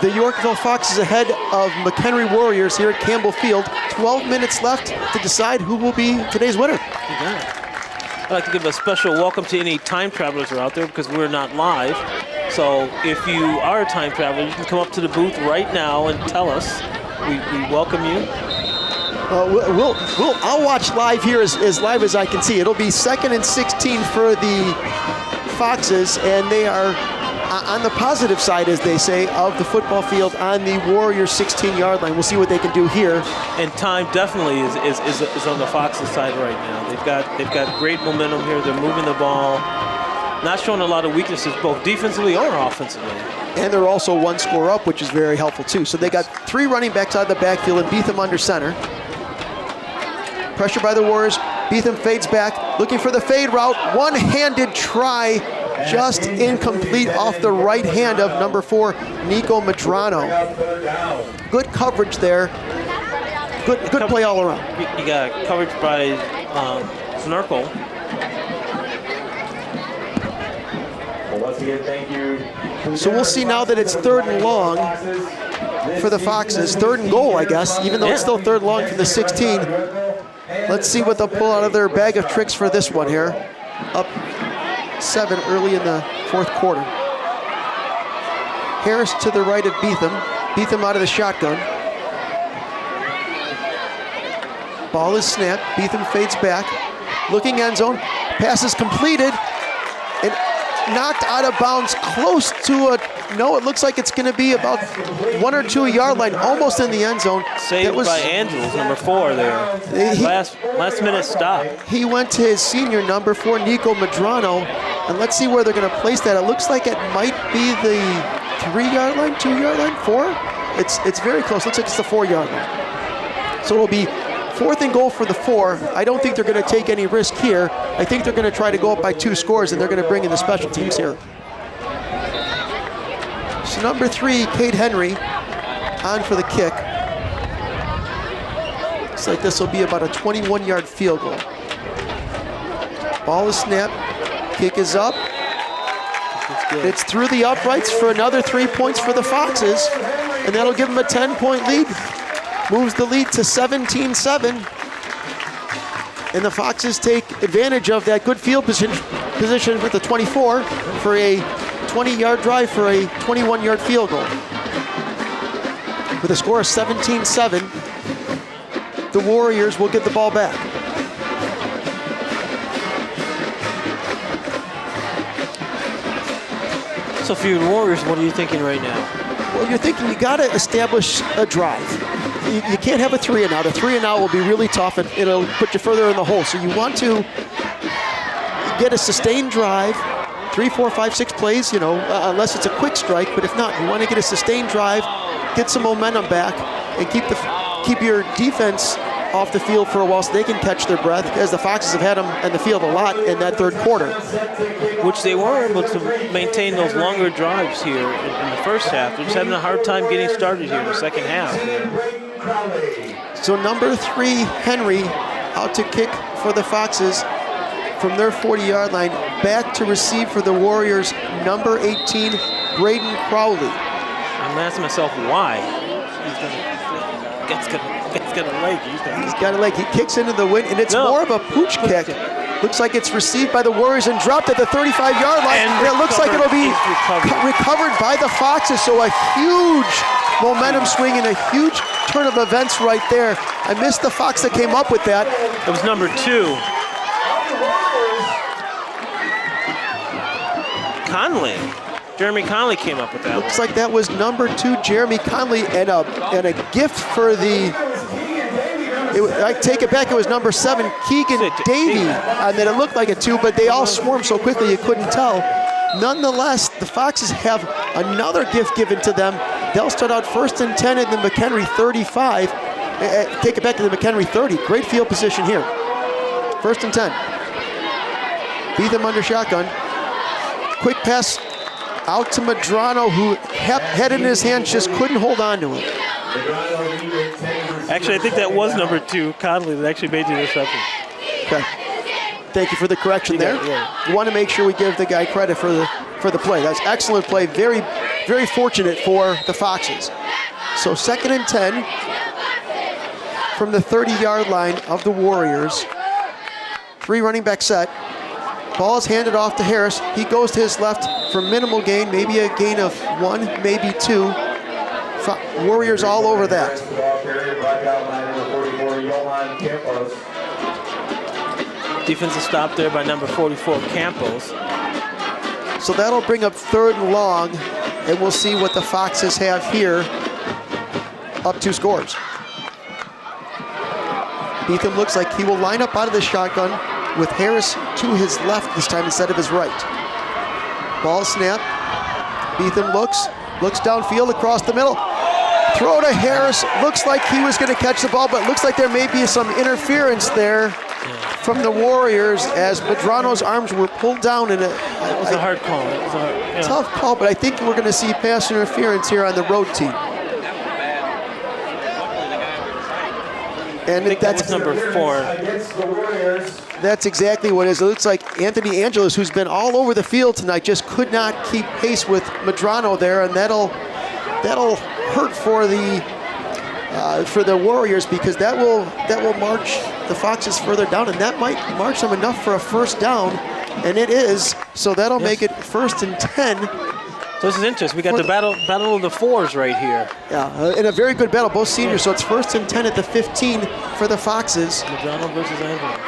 The Yorkville Foxes ahead of McHenry Warriors here at Campbell Field. 12 minutes left to decide who will be today's winner. I'd like to give a special welcome to any time travelers who are out there because we're not live. So if you are a time traveler, you can come up to the booth right now and tell us. We welcome you. I'll watch live here as live as I can see. It'll be 2nd and 16 for the Foxes, and they are on the positive side, as they say, of the football field on the Warriors 16-yard line. We'll see what they can do here. And time definitely is on the Foxes side right now. They've got great momentum here. They're moving the ball, not showing a lot of weaknesses both defensively or offensively. And they're also 1 score up, which is very helpful too. So they got 3 running backs out of the backfield and Beetham under center. Pressure by the Warriors. Beetham fades back, looking for the fade route. One-handed try, just incomplete off the right hand of number 4, Nico Madrano. Good coverage there. Good play all around. You got coverage by Snurkle. Well, once again, thank you. So we'll see now that it's 3rd and long for the Foxes. 3rd and goal, I guess, even though it's still 3rd long from the 16. Let's see what they'll pull out of their bag of tricks for this one here. Up 7 early in the fourth quarter. Harris to the right of Beetham. Beetham out of the shotgun. Ball is snapped. Beetham fades back. Looking end zone. Pass is completed. And knocked out of bounds close to it looks like it's going to be about 1 or 2 yard line, almost in the end zone. Saved by Andrews, number 4 there. Last minute stop. He went to his senior, number 4, Nico Madrano, and let's see where they're going to place that. It looks like it might be the 3 yard line, 2 yard line, 4. It's very close. Looks like it's the 4 yard line. So it'll be 4th and goal for the 4. I don't think they're going to take any risk here. I think they're going to try to go up by 2 scores, and they're going to bring in the special teams here. So number 3, Cade Henry, on for the kick. Looks like this will be about a 21-yard field goal. Ball is snapped. Kick is up. It's through the uprights for another 3 points for the Foxes, and that'll give them a 10-point lead. Moves the lead to 17-7. And the Foxes take advantage of that good field position with the 24 for a 20-yard drive for a 21-yard field goal. With a score of 17-7. the Warriors will get the ball back. So for your Warriors, what are you thinking right now? Well, you're thinking you got to establish a drive. You can't have a 3 and out. A 3 and out will be really tough, and it'll put you further in the hole. So you want to get a sustained drive, 3, 4, 5, 6 plays, unless it's a quick strike. But if not, you want to get a sustained drive, get some momentum back, and keep your defense off the field for a while so they can catch their breath, as the Foxes have had them in the field a lot in that third quarter. Which they were able to maintain those longer drives here in the first half. They're just having a hard time getting started here in the second half. So number 3, Henry, out to kick for the Foxes from their 40-yard line. Back to receive for the Warriors, number 18, Braden Crowley. I'm asking myself why. He's got a leg. He's got a leg. He kicks into the wind, and it's more of a pooch kick. Looks like it's received by the Warriors and dropped at the 35-yard line. And it looks like it'll be recovered by the Foxes. So a huge momentum swing and a huge turn of events right there. I missed the Fox that came up with that. It was number 2. Conley. Jeremy Conley came up with that. Looks like that was number 2, Jeremy Conley, and a gift for the. I take it back. It was number 7, Keegan Davey, and then it looked like a 2, but they all swarmed so quickly you couldn't tell. Nonetheless, the Foxes have another gift given to them. They'll start out 1st and 10 at the McHenry 35. Take it back to the McHenry 30. Great field position here. 1st and 10. Beat them under shotgun. Quick pass out to Medrano, who had it in his hands, just couldn't hold on to it. Actually, I think that was number 2, Conley, that actually made the interception. Okay. Thank you for the correction there. We want to make sure we give the guy credit for the play. That's excellent play. Very, very fortunate for the Foxes. So 2nd and 10 from the 30-yard line of the Warriors. 3 running back set. Ball is handed off to Harris. He goes to his left for minimal gain, maybe a gain of 1, maybe 2. Warriors all over that. Defensive stop there by number 44, Campos. So that'll bring up 3rd and long, and we'll see what the Foxes have here. Up 2 scores. Beetham looks like he will line up out of the shotgun with Harris to his left this time instead of his right. Ball snap. Beetham looks downfield across the middle. Throw to Harris. Looks like he was going to catch the ball, but looks like there may be some interference there from the Warriors as Medrano's arms were pulled down. And it was a hard call. It was a tough call, but I think we're going to see pass interference here on the road team. And I think that's number 4. That's exactly what it is. It looks like Anthony Angelos, who's been all over the field tonight, just could not keep pace with Medrano there, and that'll hurt for the Warriors, because that will march the Foxes further down, and that might march them enough for a 1st down, and it is. So that'll make it 1st and 10. So this is interesting. We got the battle of the 4s right here. Yeah, in a very good battle, both seniors. So it's 1st and 10 at the 15 for the Foxes. Medrano versus Angelos.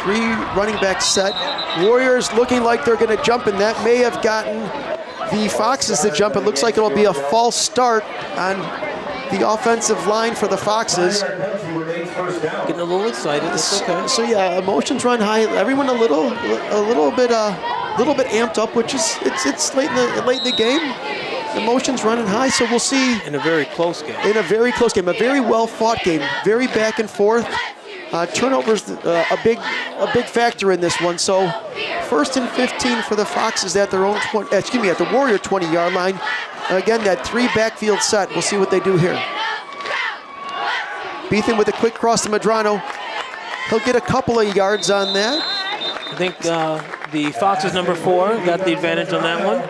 3 running back set. Warriors looking like they're going to jump, and that may have gotten the Foxes to jump. It looks like it'll be a false start on the offensive line for the Foxes. Getting a little excited. It's okay. So yeah, emotions run high. Everyone a little bit amped up, which is it's late in the game. Emotions running high, so we'll see. In a very close game. In a very close game, a very well fought game, very back and forth. Turnovers a big factor in this one. So 1st and 15 for the Foxes at their own at the Warrior 20-yard line. Again, that 3 backfield set. We'll see what they do here. Beetham with a quick cross to Medrano. He'll get a couple of yards on that. I think the Foxes number 4 got the advantage on that one.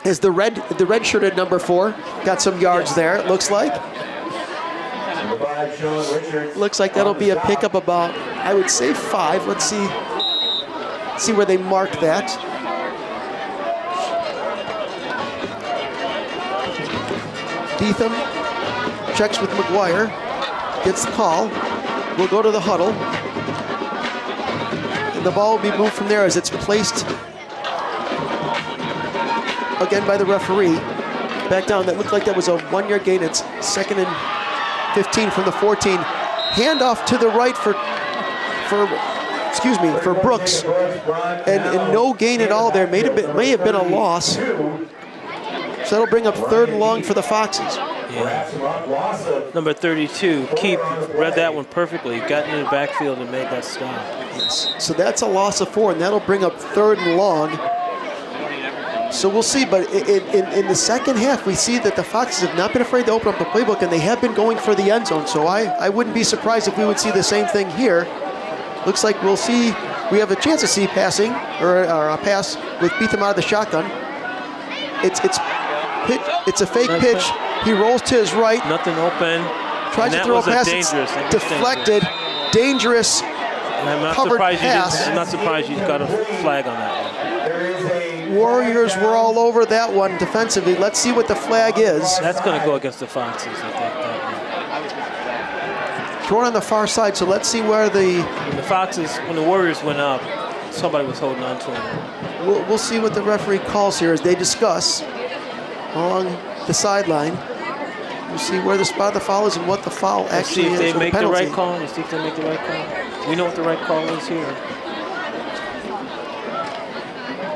Is the red-shirted number 4 got some yards there? It looks like. Looks like that'll be a pickup about, I would say, 5. Let's see where they mark that. Beetham checks with McGuire. gets the call. We'll go to the huddle. And the ball will be moved from there as it's placed again by the referee. Back down. That looked like that was a 1-yard gain. It's 2nd and 15 from the 14. Handoff to the right for Brooks. And no gain at all there. May have been a loss. So that'll bring up 3rd and long for the Foxes. Yeah. Number 32, Keep, read that one perfectly. Got into the backfield and made that stop. Yes. So that's a loss of 4, and that'll bring up 3rd and long. So we'll see, but in the second half, we see that the Foxes have not been afraid to open up the playbook, and they have been going for the end zone. So I wouldn't be surprised if we would see the same thing here. Looks like we have a chance to see passing, or a pass with Beetham out of the shotgun. It's a fake pitch. He rolls to his right. Nothing open. Tries to throw a pass. It's deflected. Dangerous. Covered pass. I'm not surprised you got a flag on that one. Warriors were all over that one defensively. Let's see what the flag is. That's going to go against the Foxes, I think. Thrown on the far side, so let's see where when the Warriors went up, somebody was holding on to him. We'll see what the referee calls here as they discuss along the sideline. We'll see where the spot of the foul is and what the foul actually is. See if they make the right call. Let's see if they make the right call. We know what the right call is here.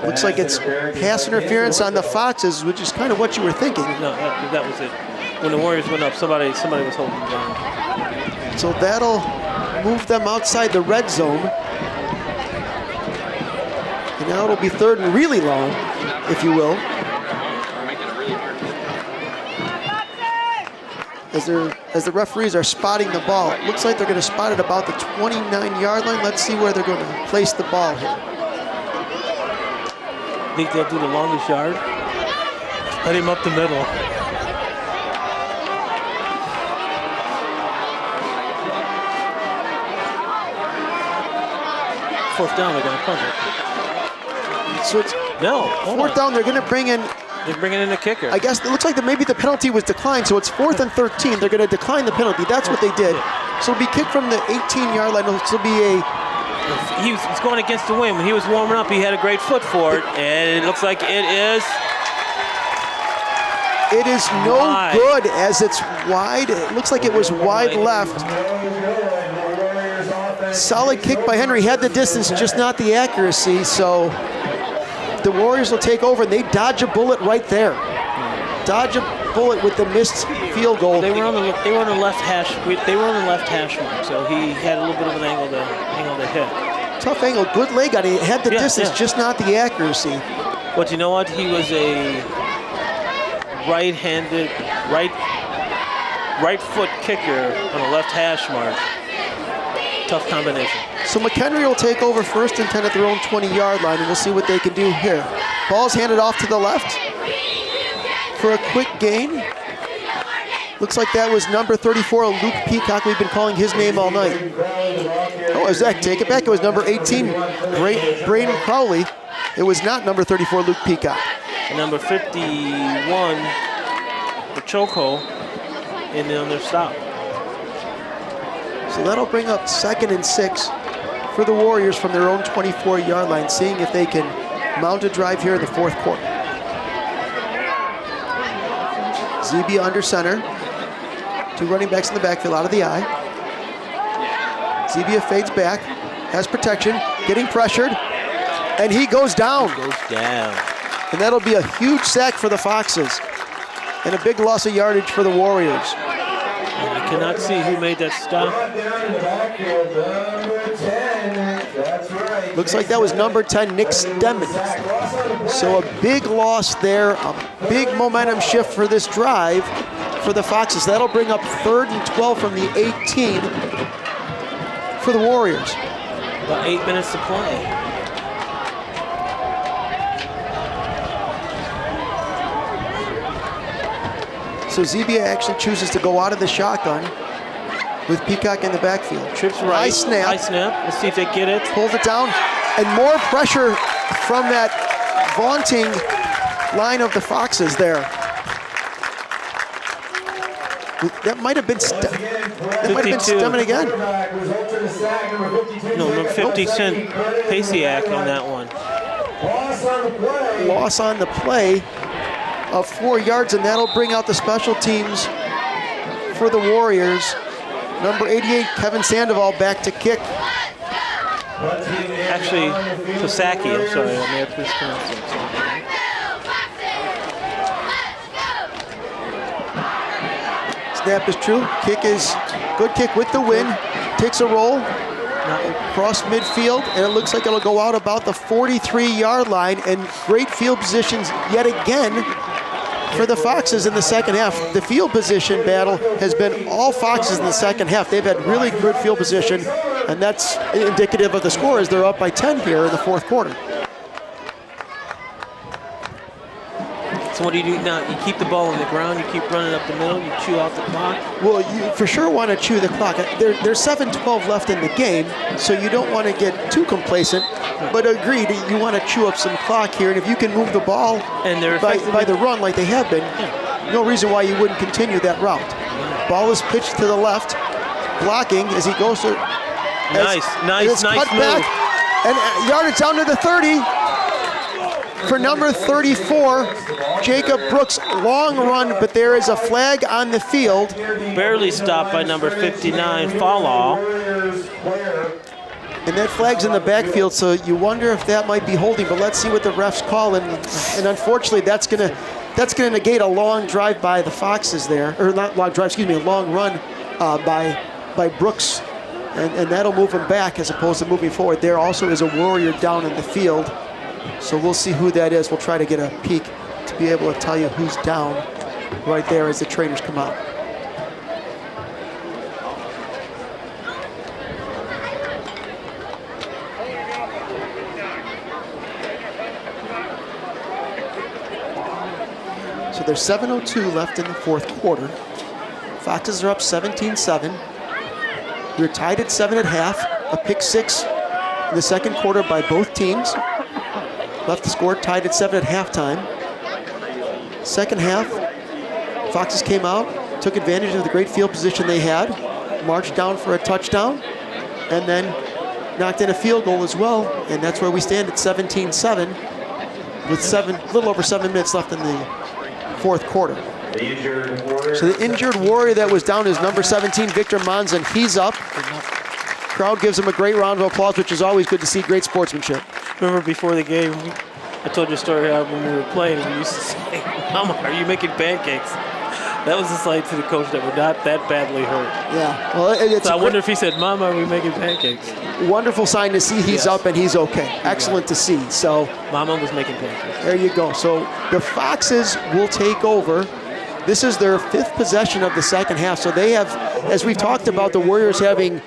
Looks like it's pass interference on the Foxes, which is kind of what you were thinking. No, that was it. When the Warriors went up, somebody was holding them down. So that'll move them outside the red zone. And now it'll be 3rd and really long, if you will. As the referees are spotting the ball. It looks like they're going to spot it about the 29-yard line. Let's see where they're going to place the ball here. Think they'll do the longest yard? Let him up the middle. Fourth down, they're going to punt it. So it's fourth down. They're going to bring in. They're bringing in a kicker. I guess it looks like that maybe the penalty was declined, so it's 4th and 13. They're going to decline the penalty. That's what they did. So it'll be kicked from the 18-yard line. It'll be He's going against the wind. When he was warming up, he had a great foot for it, and it looks like it is. It is no wide. good as it's wide. It looks like it was wide left. Solid kick by Henry. Had the distance, just not the accuracy. So the Warriors will take over, and they dodge a bullet right there. Dodge a bullet with the missed field goal. They were on the left hash. They were on the left hash mark, so he had a little bit of an angle to hit. Tough angle, good leg on it. Had the distance, just not the accuracy. But you know what? He was a right-handed, right foot kicker on the left hash mark. Tough combination. So McHenry will take over 1st and 10 at their own 20-yard line, and we'll see what they can do here. Ball's handed off to the left for a quick gain. Looks like that was number 34, Luke Peacock. We've been calling his name all night. Oh, Zach, take it back. It was number 18, Braden Crowley. It was not number 34, Luke Peacock. And number 51, the chokehold, and then on their stop. So that'll bring up 2nd and 6 for the Warriors from their own 24-yard line, seeing if they can mount a drive here in the 4th quarter. Zebia under center. 2 running backs in the backfield out of the eye. Zebia fades back, has protection, getting pressured, and he goes down. And that'll be a huge sack for the Foxes and a big loss of yardage for the Warriors. And I cannot see who made that stop. Looks like that was number 10, Nick Stemmen. So a big loss there, a big momentum shift for this drive for the Foxes. That'll bring up 3rd and 12 from the 18 for the Warriors. About 8 minutes to play. So Zebia actually chooses to go out of the shotgun with Peacock in the backfield. Trips right. High snap. Let's see if they get it. Pulls it down. And more pressure from that vaunting line of the Foxes there. That might have been $52. stemming again. No, number 50 sent Pasiak on that one. Loss on the play of 4 yards, and that'll bring out the special teams for the Warriors. Number 88, Kevin Sandoval, back to kick. Actually, Sasaki, I'm sorry, I may have mispronounced it. Snap is true. Kick is good kick with the wind. Takes a roll across midfield, and it looks like it'll go out about the 43-yard line, and great field positions yet again for the Foxes in the second half. The field position battle has been all Foxes in the second half. They've had really good field position, and that's indicative of the score as they're up by 10 here in the fourth quarter. So what do you do now? You keep the ball on the ground, you keep running up the middle, you chew out the clock? Well, you for sure want to chew the clock. There's 7:12 left in the game, so you don't want to get too complacent, but agreed, you want to chew up some clock here, and if you can move the ball And they're by the run like they have been, no reason why you wouldn't continue that route. Ball is pitched to the left, blocking as he goes to... Nice cut move. back, and yardage down to the 30. For number 34, Jacob Brooks, long run, but there is a flag on the field. Barely stopped by number 59, Fallah. And that flag's in the backfield, so you wonder if that might be holding, but let's see what the refs call. And unfortunately, that's gonna negate a long drive by the Foxes there, or not long drive, excuse me, a long run by Brooks. And that'll move him back as opposed to moving forward. There also is a Warrior down in the field. So we'll see who that is. We'll try to get a peek to be able to tell you who's down right there as the trainers come out. So there's 7:02 left in the fourth quarter. Foxes are up 17-7. We're tied at 7 at half. A pick six in the second quarter by both teams. Left the score tied at 7 at halftime. Second half, Foxes came out, took advantage of the great field position they had, marched down for a touchdown, and then knocked in a field goal as well, and that's where we stand at 17-7 with a little over 7 minutes left in the fourth quarter. So the injured Warrior that was down is number 17, Victor Monzon. He's up. Crowd gives him a great round of applause, which is always good to see, great sportsmanship. Remember before the game, I told you a story how when we were playing, we used to say, Mama, are you making pancakes? That was a sight to the coach that we're not that badly hurt. Yeah. Well, it's so I wonder if he said, Mama, are we making pancakes? Wonderful sign to see he's up and he's okay. Excellent to see. So Mama was making pancakes. There you go. So the Foxes will take over. This is their 5th possession of the second half. So they have, as we've talked about, the Warriors having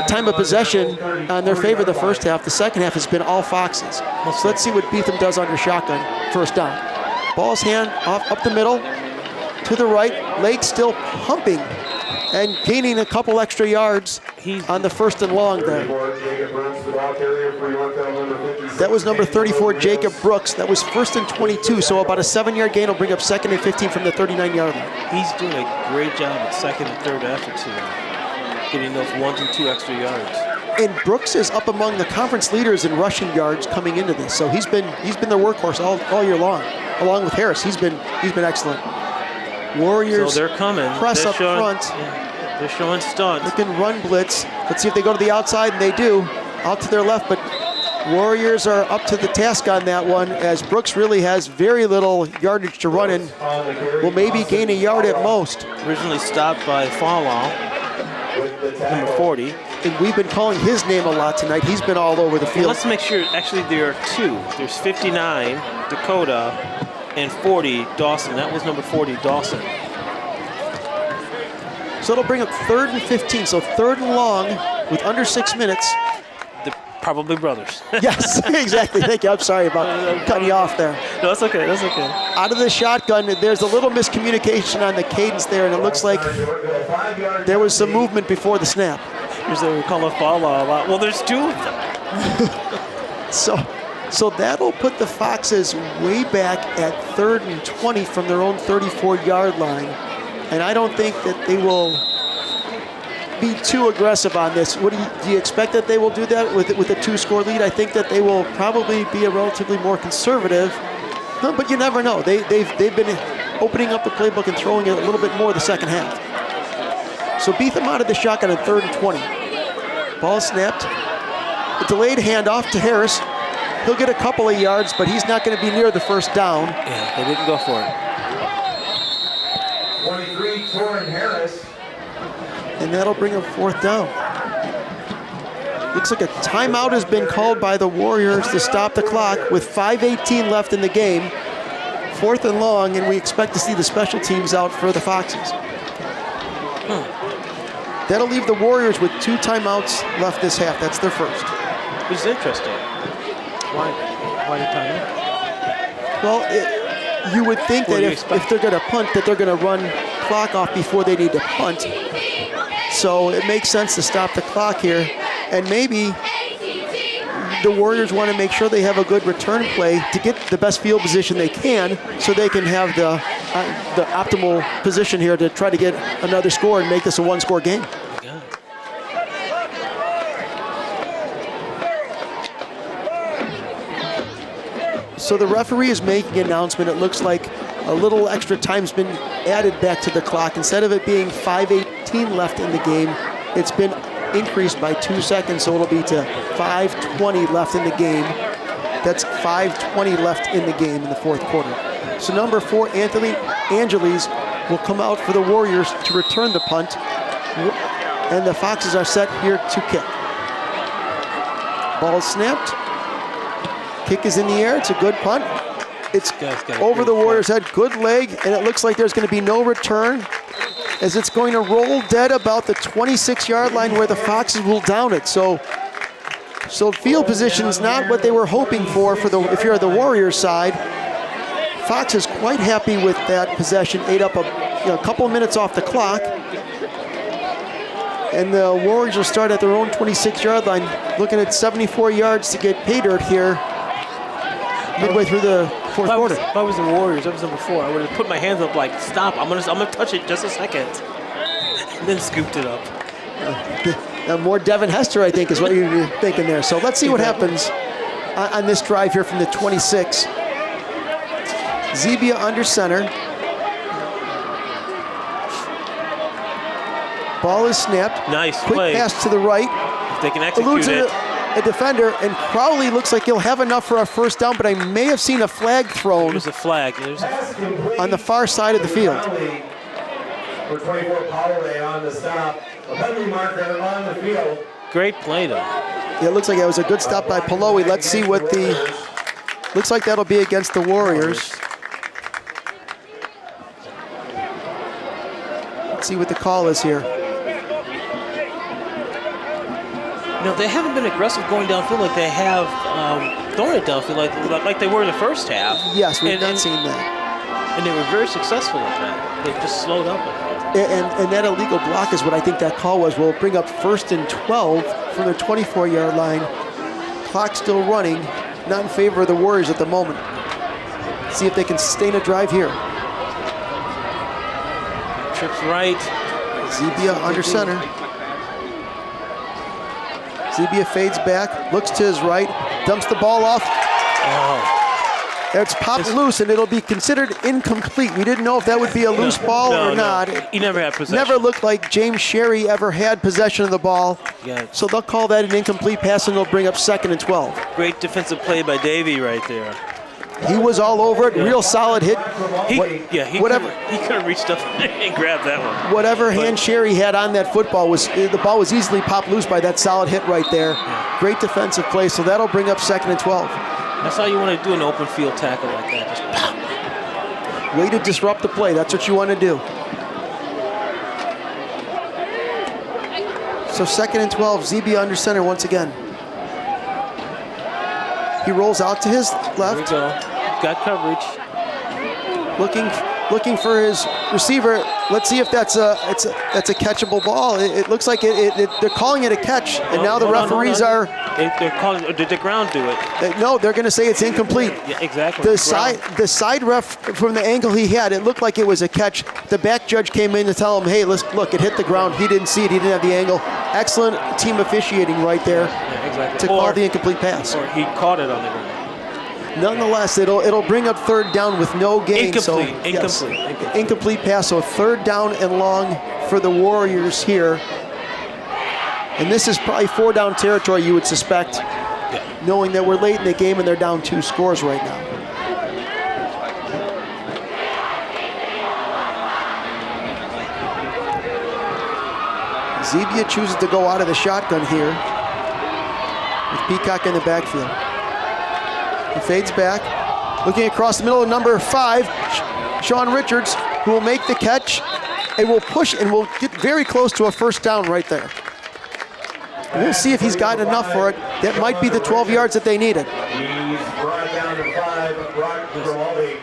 time of possession on their favor the first half. The second half has been all Foxes. So let's see what Beetham does under shotgun. First down. Ball's hand off up the middle to the right. Lake still pumping and gaining a couple extra yards on the first and long there. That was number 34, Jacob Brooks. That was first and 22, so about a 7-yard gain will bring up second and 15 from the 39-yard line. He's doing a great job at second and third efforts here, getting those 1 and 2 extra yards. And Brooks is up among the conference leaders in rushing yards coming into this, so he's been their workhorse all year long, along with Harris. He's been excellent. Warriors, so they're coming. Press up front. Yeah, they're showing stunts. They can run blitz. Let's see if they go to the outside, and they do. Out to their left, but Warriors are up to the task on that one, as Brooks really has very little yardage to run in. Will maybe gain a yard at most. Originally stopped by Fallah, number 40. And we've been calling his name a lot tonight. He's been all over the field. Well, let's make sure, actually there are 2. There's 59, Dakota, and 40, Dawson. That was number 40, Dawson. So it'll bring up 3rd and 15. So 3rd and long with under 6 minutes. They're probably brothers. Yes, exactly. Thank you. I'm sorry about cutting you off there. No, that's okay. That's okay. Out of the shotgun, there's a little miscommunication on the cadence there, and it looks like there was some movement before the snap. Usually we call it Fallah a lot. Well, there's 2 of them. So that'll put the Foxes way back at 3rd and 20 from their own 34-yard line. And I don't think that they will be too aggressive on this. Do you expect that they will do that with a 2-score lead? I think that they will probably be a relatively more conservative, but you never know. They've been opening up the playbook and throwing it a little bit more the second half. So Beetham out of the shotgun on 3rd and 20. Ball snapped. A delayed handoff to Harris. He'll get a couple of yards, but he's not going to be near the first down. Yeah, they didn't go for it. 23, Torrin Harris. And that'll bring him 4th down. Looks like a timeout has been called by the Warriors to stop the clock with 5:18 left in the game. 4th and long, and we expect to see the special teams out for the Foxes. That'll leave the Warriors with 2 timeouts left this half. That's their first. Which is interesting. Why the timeout? Well, you would think that if they're going to punt, that they're going to run clock off before they need to punt. So it makes sense to stop the clock here. And maybe the Warriors want to make sure they have a good return play to get the best field position they can so they can have the optimal position here to try to get another score and make this a 1-score game. Yeah. So the referee is making an announcement. It looks like a little extra time's been added back to the clock. Instead of it being 5:18 left in the game, it's been increased by 2 seconds, so it'll be to 5:20 left in the game. That's 5:20 left in the game in the 4th quarter. So number 4, Anthony Angeles, will come out for the Warriors to return the punt, and the Foxes are set here to kick. Ball snapped. Kick is in the air. It's a good punt. It's over the Warriors' head. Good leg, and it looks like there's going to be no return, as it's going to roll dead about the 26-yard line where the Foxes will down it. So field position is not what they were hoping for if you're the Warriors side. Fox is quite happy with that possession. Ate up a couple minutes off the clock. And the Warriors will start at their own 26-yard line, looking at 74 yards to get pay dirt here midway through the 4th quarter. If I was the Warriors, I was number 4, I would have put my hands up like, stop, I'm gonna touch it just a second. And then scooped it up. More Devin Hester, I think, is what you're thinking there. So let's see what happens on this drive here from the 26. Zebia under center. Ball is snapped. Nice Quick play. pass to the right. If they can execute it. A defender, and Crowley looks like he'll have enough for a first down, but I may have seen a flag thrown There's a flag. on the far side of the field. For 24 Polloway on the stop. A penalty marker on the field. Great play, though. Yeah, it looks like it was a good stop by Paloe. Let's see what looks like that'll be against the Warriors. Let's see what the call is here. They haven't been aggressive going downfield like they have throwing it downfield like they were in the first half. Yes, we've not seen that. And they were very successful at that. They just slowed up at it. And that illegal block is what I think that call was. We'll bring up 1st and 12 from the 24-yard line. Clock still running, not in favor of the Warriors at the moment. See if they can sustain a drive here. Trips right. Zebia under center. Zebia fades back, looks to his right, dumps the ball off. Oh. It's popped loose, and it'll be considered incomplete. We didn't know if that would be a loose ball or not. He never had possession. Never looked like James Sherry ever had possession of the ball. Yeah. So they'll call that an incomplete pass, and they'll bring up 2nd and 12. Great defensive play by Davey right there. He was all over it. Real solid hit. He could have reached up and grabbed that one. Whatever hand Sherry had on that football, the ball was easily popped loose by that solid hit right there. Yeah. Great defensive play, so that'll bring up 2nd and 12. That's how you want to do an open field tackle like that. Just pop. Way to disrupt the play. That's what you want to do. So 2nd and 12, Zebia under center once again. He rolls out to his left. There we go. Got coverage. Looking for his receiver. Let's see if that's a catchable ball. It looks like they're calling it a catch, and now the referees are They're calling, or did the ground do it? No, they're going to say it's incomplete. Yeah, exactly. The side ref, from the angle he had, it looked like it was a catch. The back judge came in to tell him, hey, look, it hit the ground. He didn't see it. He didn't have the angle. Excellent team officiating right there to call the incomplete pass. Or he caught it on the ground. Nonetheless, it'll bring up third down with no gain. Incomplete pass, so third down and long for the Warriors here. And this is probably 4-down territory, you would suspect, knowing that we're late in the game and they're down 2 scores right now. Zebia chooses to go out of the shotgun here with Peacock in the backfield. He fades back, looking across the middle of number 5, Sean Richards, who will make the catch and will push and will get very close to a first down right there. We'll see if he's got enough for it. That might be the 12 yards that they needed. He's brought down to 5, Brock Giraldi.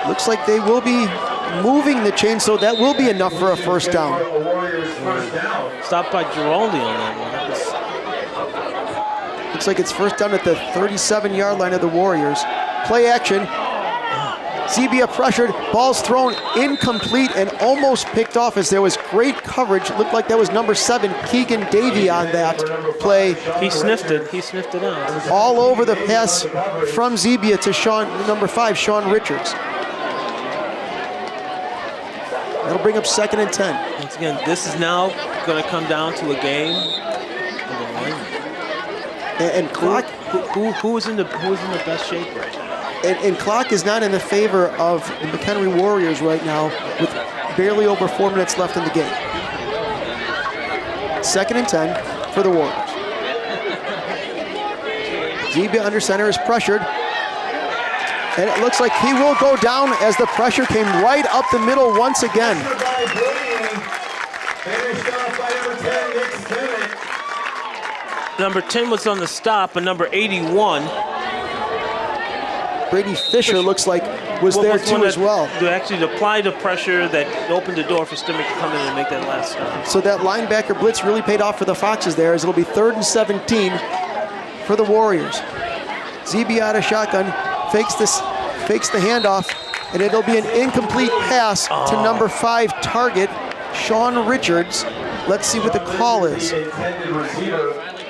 Looks like they will be moving the chain, so that will be enough for a first down. Stopped by Giraldi on that one. Looks like it's first down at the 37-yard line of the Warriors. Play action. Zebia pressured, ball's thrown incomplete and almost picked off as there was great coverage. Looked like that was number 7, Keegan Davey on that play. He sniffed it out. All over the pass from Zebia to number 5, Sean Richards. That'll bring up 2nd and 10. Once again, this is now going to come down to a game. And clock. Who is in the best shape right now? And clock is not in the favor of the McHenry Warriors right now with barely over 4 minutes left in the game. 2nd and 10 for the Warriors. Zebia under center is pressured. And it looks like he will go down as the pressure came right up the middle once again. Number 10 was on the stop, and number 81. Brady Fisher looks like was there too as well. To actually apply the pressure that opened the door for Stimmick to come in and make that last stop. So that linebacker blitz really paid off for the Foxes there, as it'll be 3rd and 17 for the Warriors. Zebia out of shotgun, fakes the handoff, and it'll be an incomplete pass to number 5 target, Sean Richards. Let's see what the call is.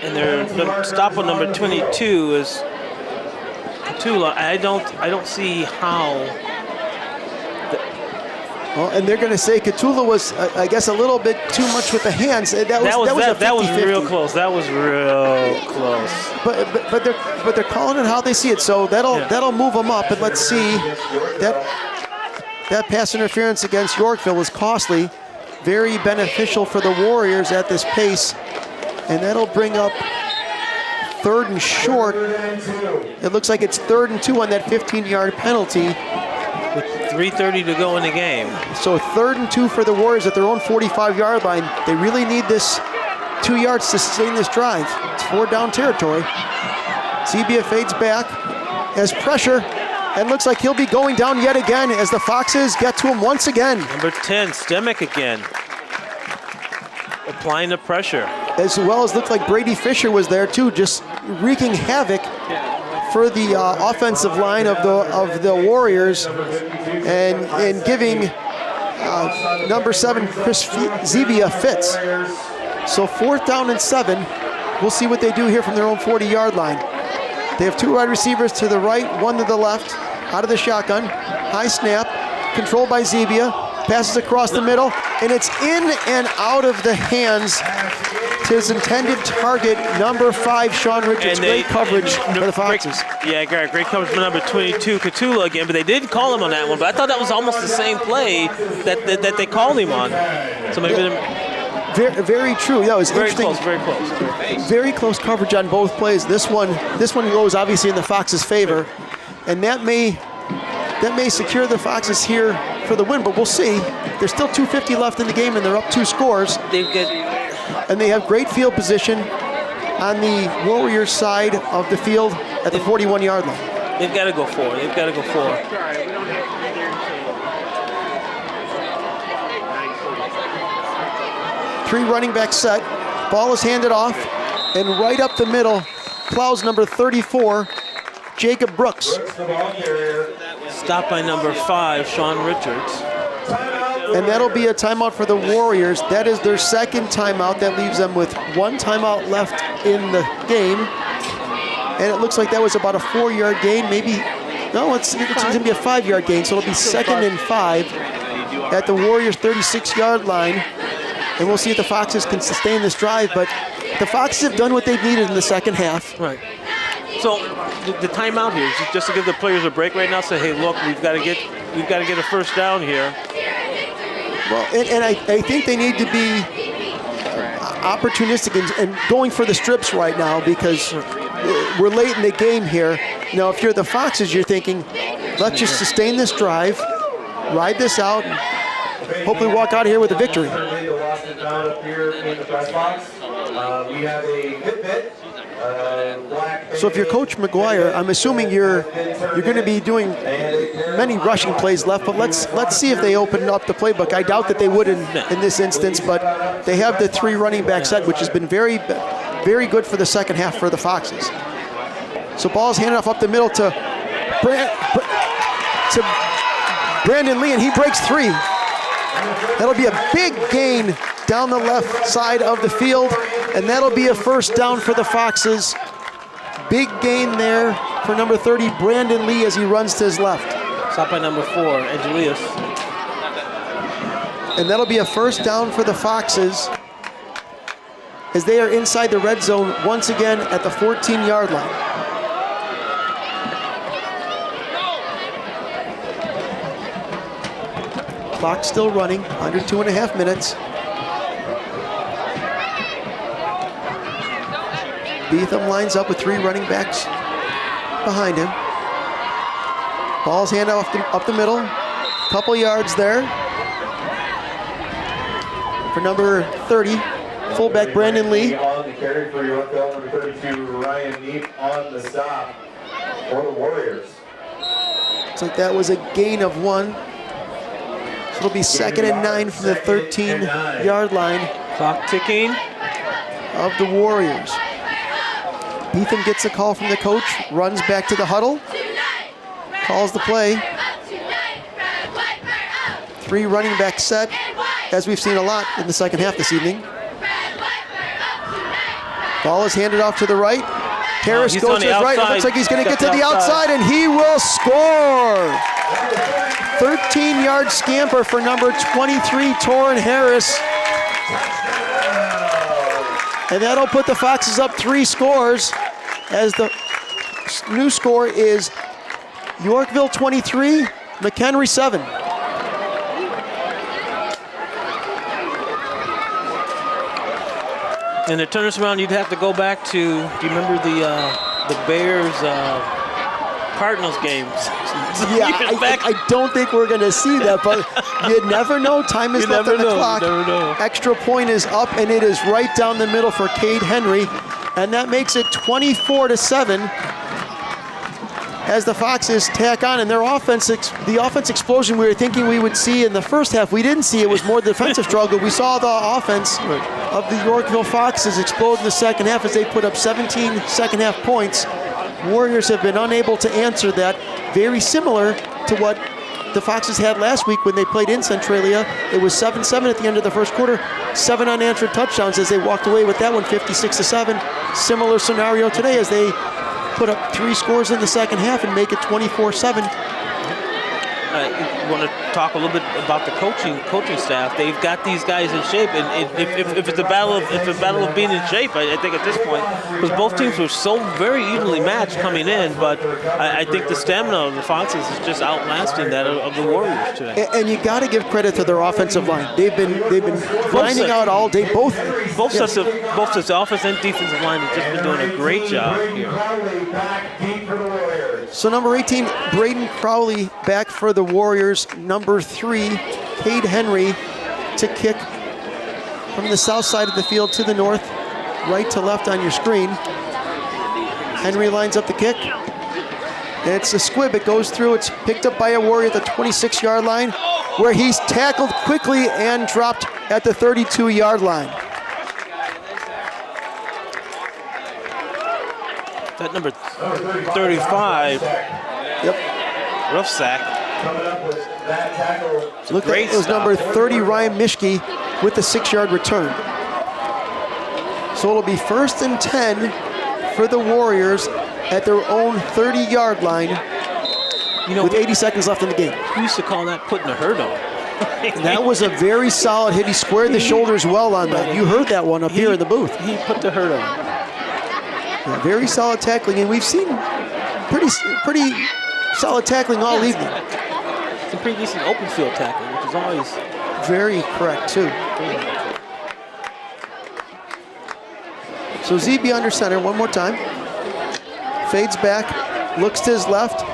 And their stop on number 22 is Katula. I don't see how. Well, and they're going to say Katula was, I guess, a little bit too much with the hands. That was real close. That was real close. But they're calling it how they see it. So that'll move them up. And let's see that pass interference against Yorkville was costly, very beneficial for the Warriors at this pace, and that'll bring up 3rd and short. It looks like it's 3rd and 2 on that 15-yard penalty. With 3:30 to go in the game. So 3rd and 2 for the Warriors at their own 45-yard line. They really need this 2 yards to sustain this drive. It's 4-down territory. Zebia fades back as pressure, and looks like he'll be going down yet again as the Foxes get to him once again. Number 10, Stemmick again. Applying the pressure. As well as looked like Brady Fisher was there too, just wreaking havoc for the offensive line of the Warriors, and giving number 7 Chris Zebia fits. So 4th down and 7. We'll see what they do here from their own 40-yard line. They have 2 wide receivers to the right, 1 to the left, out of the shotgun. High snap, controlled by Zebia. Passes across the middle, and it's in and out of the hands to his intended target, number 5, Sean Richards. Great coverage for the Foxes. Great coverage for number 22, Katula again, but they didn't call him on that one. But I thought that was almost the same play that they called him on. So maybe very true. Yeah, it was very close. Very close coverage on both plays. This one goes obviously in the Foxes' favor, and that may secure the Foxes here for the win, but we'll see. There's still 2:50 left in the game, and they're up 2 scores. And they have great field position on the Warriors side of the field at the 41-yard line. They've got to go for it. Three running back set. Ball is handed off, and right up the middle, plows number 34, Jacob Brooks. Stopped by number 5, Sean Richards. And that'll be a timeout for the Warriors. That is their second timeout. That leaves them with one timeout left in the game. And it looks like that was about a 4-yard gain, maybe. No, it's going to be a 5-yard gain, so it'll be 2nd and 5 at the Warriors' 36-yard line. And we'll see if the Foxes can sustain this drive, but the Foxes have done what they've needed in the second half. Right. So the timeout here is just to give the players a break right now. Say, hey, look, we've got to get a first down here. Well, and I think they need to be opportunistic and going for the strips right now because we're late in the game here. Now, if you're the Foxes, you're thinking, let's just sustain this drive, ride this out, and hopefully walk out of here with a victory. So if you're Coach McGuire, I'm assuming you're going to be doing many rushing plays left, but let's see if they open up the playbook. I doubt that they would in this instance, but they have the 3 running back set, which has been very, very good for the second half for the Foxes. So ball's handed off up the middle to Brandon Lee, and he breaks 3. That'll be a big gain down the left side of the field, and that'll be a first down for the Foxes. Big gain there for number 30, Brandon Lee, as he runs to his left. Stopped by number 4, Angelius. And that'll be a first down for the Foxes as they are inside the red zone once again at the 14-yard line. Clock still running, under 2.5 minutes. Beetham lines up with 3 running backs behind him. Ball's handed off up the middle. Couple yards there for number 30, fullback Brandon Lee. On the carry for Yorkville, number 32, Ryan Neep on the stop for the Warriors. Looks like that was a gain of 1. So it'll be 2nd and 9 from the 13-yard line. Clock ticking. Of the Warriors. Beetham gets a call from the coach, runs back to the huddle, calls the play. 3 running back set, as we've seen a lot in the second half this evening. Ball is handed off to the right. Harris goes to his right. It looks like he's going to get to the outside, and he will score. 13-yard scamper for number 23, Torrin Harris. And that'll put the Foxes up 3 scores as the new score is Yorkville 23, McHenry 7. And to turn us around, you'd have to go back to, do you remember the Bears Cardinals games? Yeah, I don't think we're going to see that, but you never know. Time is left on the clock. Extra point is up, and it is right down the middle for Cade Henry, and that makes it 24-7 as the Foxes tack on. And their offense, the offense explosion we were thinking we would see in the first half, we didn't see. It was more defensive struggle. We saw the offense of the Yorkville Foxes explode in the second half as they put up 17 second half points. Warriors have been unable to answer that. Very similar to what the Foxes had last week when they played in Centralia. It was 7-7 at the end of the first quarter. 7 unanswered touchdowns as they walked away with that one, 56-7. Similar scenario today as they put up 3 scores in the second half and make it 24-7. I want to talk a little bit about the coaching staff. They've got these guys in shape, and if it's a battle of being in shape, I think at this point, because both teams were so very evenly matched coming in, but I think the stamina of the Foxes is just outlasting that of the Warriors today. And you got to give credit to their offensive line. They've been grinding out all day. Both sets of offense and defensive line have just been doing a great job here. So number 18, Braden Crowley back for the Warriors. Number 3, Cade Henry to kick from the south side of the field to the north, right to left on your screen. Henry lines up the kick. It's a squib. It goes through. It's picked up by a Warrior at the 26-yard line, where he's tackled quickly and dropped at the 32-yard line. that number 35, Yep. rough sack. Coming up with that tackle. Look, Great it was stop. number 30, Ryan Mischke, with the 6-yard return. So it'll be 1st and 10 for the Warriors at their own 30-yard line You know, with 80 seconds left in the game. we used to call that putting a hurt on. That was a very solid hit. He squared the shoulders well on that. You heard that one up here in the booth. He put the hurt on. Yeah, very solid tackling, and we've seen pretty solid tackling all evening. Some pretty decent open field tackling, which is always Very correct, too. So ZB under center one more time. Fades back, looks to his left,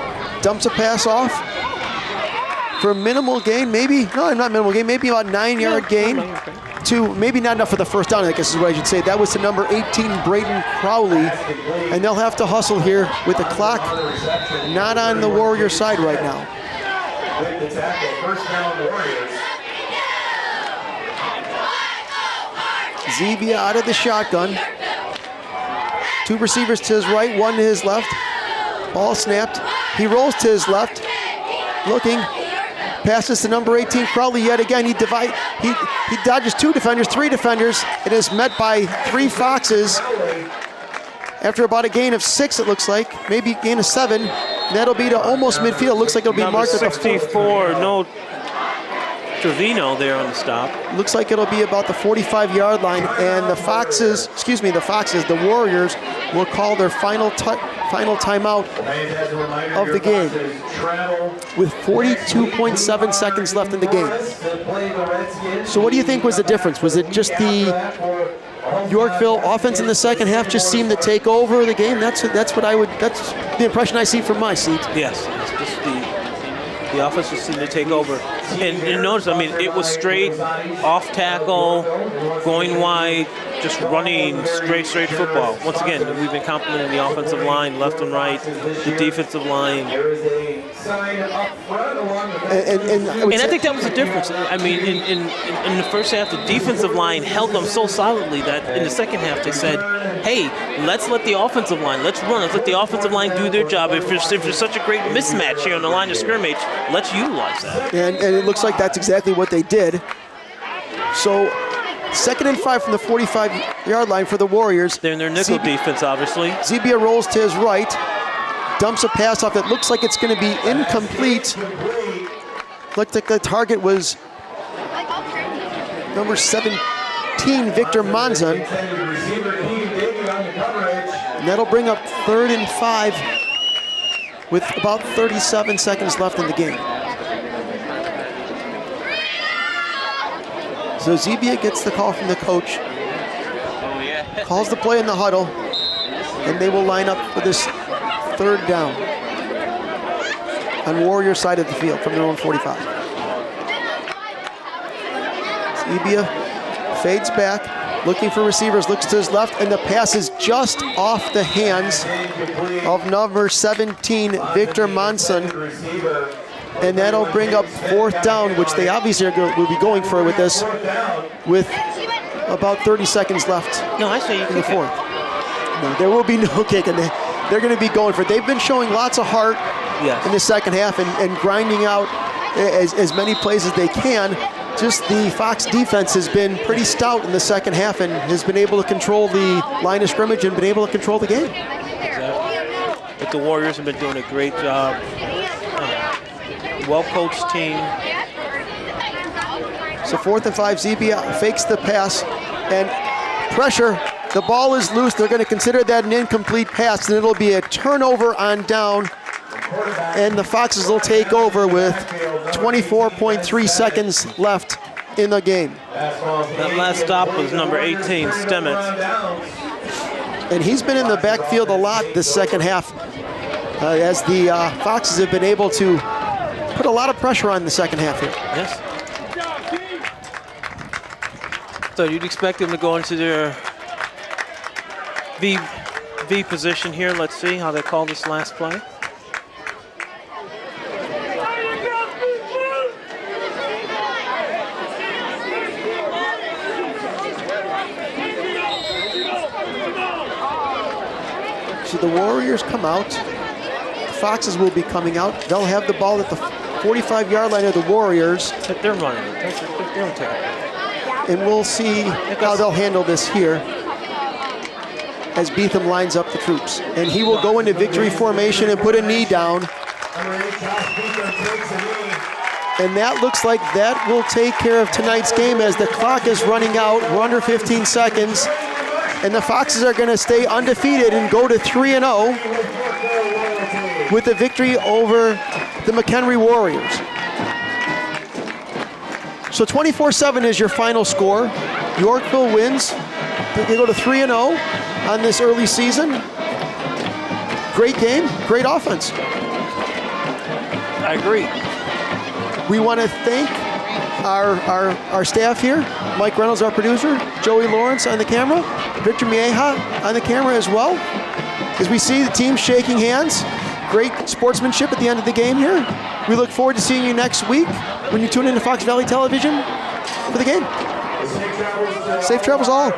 dumps a pass off for a minimal gain, maybe, no, not minimal gain, maybe about 9-yard gain to, maybe not enough for the first down, I guess is what I should say. That was to number 18, Braden Crowley, and they'll have to hustle here with the clock not on the Warrior side right now. With the tackle, first down Warriors. Zebia out of the shotgun. 2 receivers to his right, 1 to his left. Ball snapped. He rolls to his left, looking. Passes to number 18, Crowley yet again. He dodges 2 defenders, 3 defenders. It is met by 3 Foxes. After about a gain of 6, it looks like. Maybe a gain of 7. That'll be to almost midfield. Looks like it'll be number marked at the 64. No Trevino there on the stop. Looks like it'll be about the 45-yard line, and the Warriors will call their final timeout of the game with 42.7 seconds left in the game. So what do you think was the difference? Was it just the Yorkville offense in the second half just seemed to take over the game? That's the impression I see from my seat. Yes, it's just the offense just seemed to take over. And you notice, I mean, it was straight, off tackle, going wide, just running straight football. Once again, we've been complimenting the offensive line, left and right, the defensive line. And I think that was the difference. I mean, in the first half, the defensive line held them so solidly that in the second half they said, hey, let's let the offensive line, let's let the offensive line do their job. If there's such a great mismatch here on the line of scrimmage, let's utilize that. And it looks like that's exactly what they did. So 2nd and 5 from the 45-yard line for the Warriors. They're in their nickel defense, obviously. Zebia rolls to his right, dumps a pass off. It looks like it's going to be incomplete. Looks like the target was number 17, Victor Monzon. And that'll bring up 3rd and 5 with about 37 seconds left in the game. So Zebia gets the call from the coach, calls the play in the huddle, and they will line up for this 3rd down on Warrior side of the field from their own 45. Zebia fades back, looking for receivers, looks to his left, and the pass is just off the hands of number 17, Victor Monson. And that'll bring up 4th down, which they obviously will be going for with this, with about 30 seconds left No, I say you in the 4th. No, there will be no kick, and they're going to be going for it. They've been showing lots of heart in the second half and grinding out as many plays as they can. Just the Fox defense has been pretty stout in the second half and has been able to control the line of scrimmage and been able to control the game. Exactly. But the Warriors have been doing a great job. Well-coached team. So 4th and 5, Zebia fakes the pass and pressure. The ball is loose. They're going to consider that an incomplete pass, and it'll be a turnover on down. And the Foxes will take over with 24.3 seconds left in the game. That last stop was number 18, Stemets. And he's been in the backfield a lot this second half as the Foxes have been able to put a lot of pressure on the second half here. Yes. So you'd expect them to go into their V position here. Let's see how they call this last play. So the Warriors come out. The Foxes will be coming out. They'll have the ball at the 45-yard line of the Warriors. But they're running it. They don't take it. And we'll see how they'll handle this here as Beetham lines up the troops. And he will go into victory formation and put a knee down. And that looks like that will take care of tonight's game as the clock is running out. We're under 15 seconds. And the Foxes are going to stay undefeated and go to 3-0 with the victory over the McHenry Warriors. So 24-7 is your final score. Yorkville wins. They go to 3-0 on this early season. Great game, great offense. I agree. We want to thank our staff here. Mike Reynolds, our producer. Joey Lawrence on the camera. Victor Mieja on the camera as well. As we see the team shaking hands. Great sportsmanship at the end of the game here. We look forward to seeing you next week when you tune into Fox Valley Television for the game. Safe travels all.